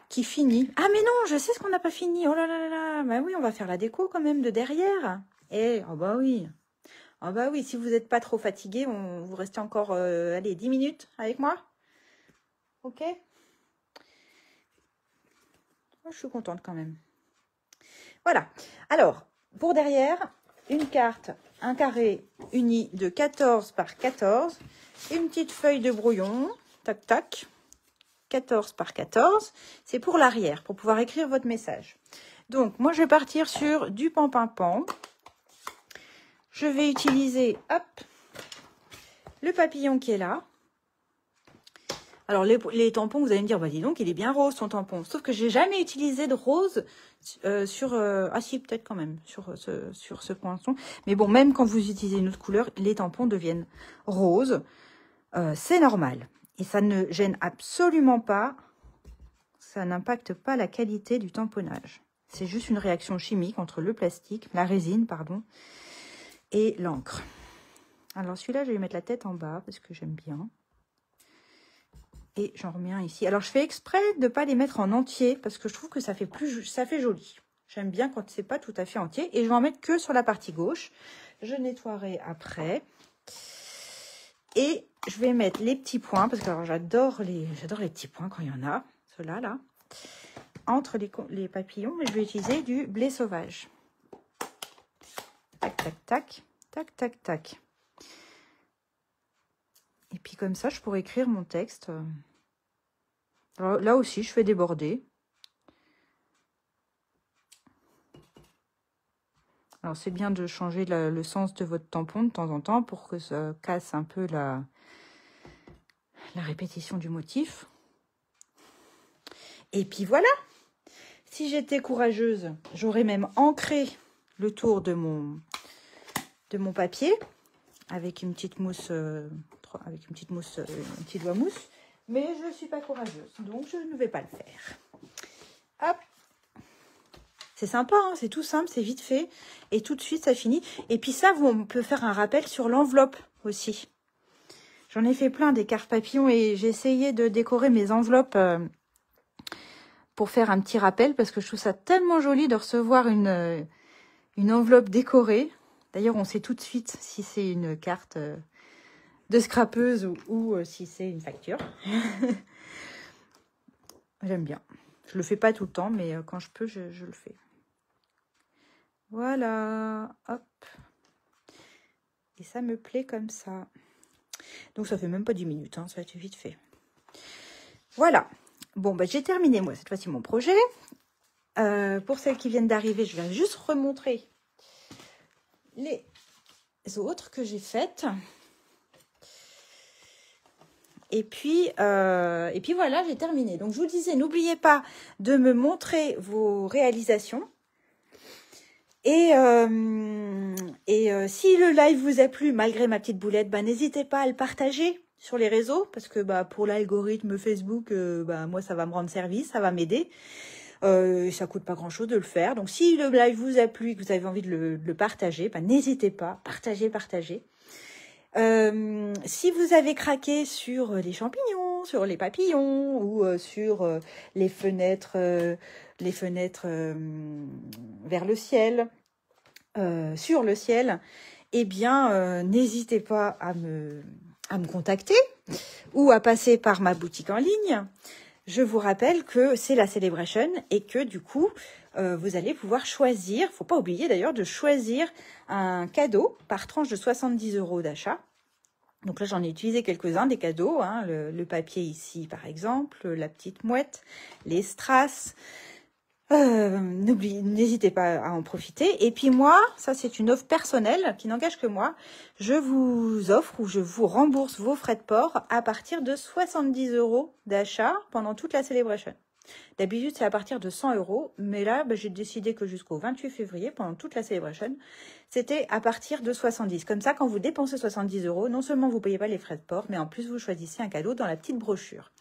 qui finit. Ah, mais non, je sais ce qu'on n'a pas fini. Oh là là là là. Bah oui, on va faire la déco quand même de derrière. Oh bah oui. Ah bah oui, si vous n'êtes pas trop fatigué, vous restez encore, allez, 10 minutes avec moi. Ok? Moi, je suis contente quand même. Voilà. Alors, pour derrière, une carte, un carré uni de 14 par 14. Une petite feuille de brouillon. Tac, tac. 14 par 14. C'est pour l'arrière, pour pouvoir écrire votre message. Donc, moi, je vais partir sur du pan-pan-pan. Je vais utiliser, hop, le papillon qui est là. Alors, les tampons, vous allez me dire, bah dis donc, il est bien rose ton tampon. Sauf que j'ai jamais utilisé de rose ah si, peut-être quand même, sur ce poinçon. Mais bon, même quand vous utilisez une autre couleur, les tampons deviennent roses. C'est normal. Et ça ne gêne absolument pas, ça n'impacte pas la qualité du tamponnage. C'est juste une réaction chimique entre le plastique, la résine, pardon, et l'encre. Alors celui-là, je vais lui mettre la tête en bas parce que j'aime bien. Et j'en remets un ici. Alors je fais exprès de ne pas les mettre en entier parce que je trouve que ça fait joli. J'aime bien quand c'est pas tout à fait entier. Et je vais en mettre que sur la partie gauche. Je nettoierai après. Et je vais mettre les petits points parce que j'adore les petits points quand il y en a. Ceux-là, là. Entre les papillons, mais je vais utiliser du blé sauvage. Tac, tac, tac. Tac, tac, tac. Et puis comme ça, je pourrais écrire mon texte. Alors, là aussi, je fais déborder. Alors, c'est bien de changer le sens de votre tampon de temps en temps pour que ça casse un peu la répétition du motif. Et puis voilà. Si j'étais courageuse, j'aurais même ancré le tour de mon papier avec une petite mousse, un petit doigt mousse. Mais je ne suis pas courageuse, donc je ne vais pas le faire. Hop. C'est sympa, hein, c'est tout simple, c'est vite fait. Et tout de suite, ça finit. Et puis ça, on peut faire un rappel sur l'enveloppe aussi. J'en ai fait plein des cartes papillons et j'ai essayé de décorer mes enveloppes pour faire un petit rappel parce que je trouve ça tellement joli de recevoir une enveloppe décorée. D'ailleurs, on sait tout de suite si c'est une carte de scrapeuse ou si c'est une facture. J'aime bien. Je le fais pas tout le temps, mais quand je peux, je le fais. Voilà, hop. Et ça me plaît comme ça. Donc ça fait même pas 10 minutes, hein, ça va être vite fait. Voilà. Bon, bah, j'ai terminé, moi, cette fois-ci, mon projet. Pour celles qui viennent d'arriver, je vais juste remontrer les autres que j'ai faites. Et puis voilà, j'ai terminé. Donc, je vous disais, n'oubliez pas de me montrer vos réalisations. Et si le live vous a plu, malgré ma petite boulette, bah, n'hésitez pas à le partager sur les réseaux. Parce que bah, pour l'algorithme Facebook, bah, moi, ça va me rendre service, ça va m'aider. Ça coûte pas grand-chose de le faire. Donc, si le live vous a plu et que vous avez envie de le partager, bah, n'hésitez pas, partagez. Si vous avez craqué sur les champignons, sur les papillons ou sur les fenêtres vers le ciel, sur le ciel, eh bien, n'hésitez pas à me contacter ou à passer par ma boutique en ligne. Je vous rappelle que c'est la Celebration et que du coup, vous allez pouvoir choisir, faut pas oublier d'ailleurs de choisir un cadeau par tranche de 70 € d'achat. Donc là, j'en ai utilisé quelques-uns des cadeaux, hein, le papier ici par exemple, la petite mouette, les strass. N'hésitez pas à en profiter. Et puis moi, ça c'est une offre personnelle qui n'engage que moi. Je vous offre ou je vous rembourse vos frais de port à partir de 70 € d'achat pendant toute la Celebration. D'habitude, c'est à partir de 100 €, mais là, bah, j'ai décidé que jusqu'au 28 février, pendant toute la Celebration, c'était à partir de 70. Comme ça, quand vous dépensez 70 €, non seulement vous ne payez pas les frais de port, mais en plus, vous choisissez un cadeau dans la petite brochure.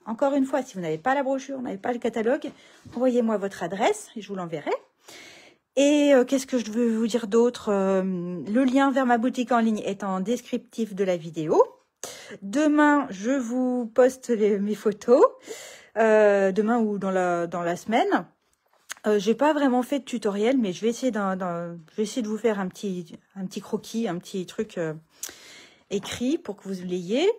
Encore une fois, si vous n'avez pas la brochure, vous n'avez pas le catalogue, envoyez-moi votre adresse et je vous l'enverrai. Et qu'est-ce que je veux vous dire d'autre? Le lien vers ma boutique en ligne est en descriptif de la vidéo. Demain, je vous poste mes photos. Demain ou dans la semaine. J'ai pas vraiment fait de tutoriel, mais je vais essayer de vous faire un petit croquis, un petit truc écrit pour que vous l'ayez.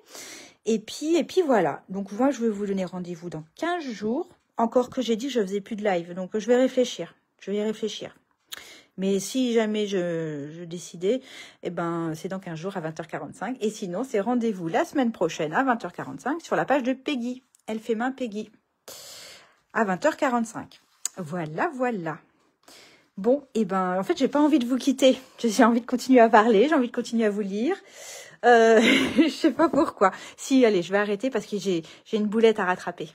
Et puis voilà. Donc moi, je vais vous donner rendez-vous dans 15 jours. Encore que j'ai dit que je faisais plus de live. Donc je vais réfléchir. Mais si jamais je décidais, eh ben, c'est dans 15 jours à 20h45. Et sinon, c'est rendez-vous la semaine prochaine à 20h45 sur la page de Peggy. Elle fait main Peggy. À 20h45. Voilà. Bon, et ben, en fait, j'ai pas envie de vous quitter. J'ai envie de continuer à parler, j'ai envie de continuer à vous lire. Je sais pas pourquoi. Si, allez, je vais arrêter parce que j'ai une boulette à rattraper.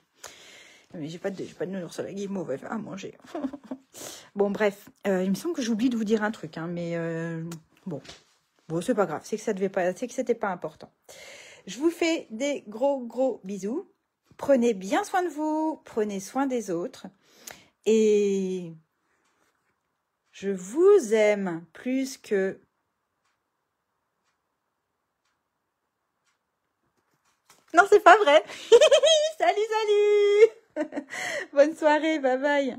Mais j'ai pas de nounours à la guimauve à manger. Bon, bref, il me semble que j'oublie de vous dire un truc, hein, mais bon, c'est pas grave. C'est que c'était pas important. Je vous fais des gros bisous. Prenez bien soin de vous, prenez soin des autres. Et je vous aime plus que Non, c'est pas vrai. Salut, salut. Bonne soirée, bye bye.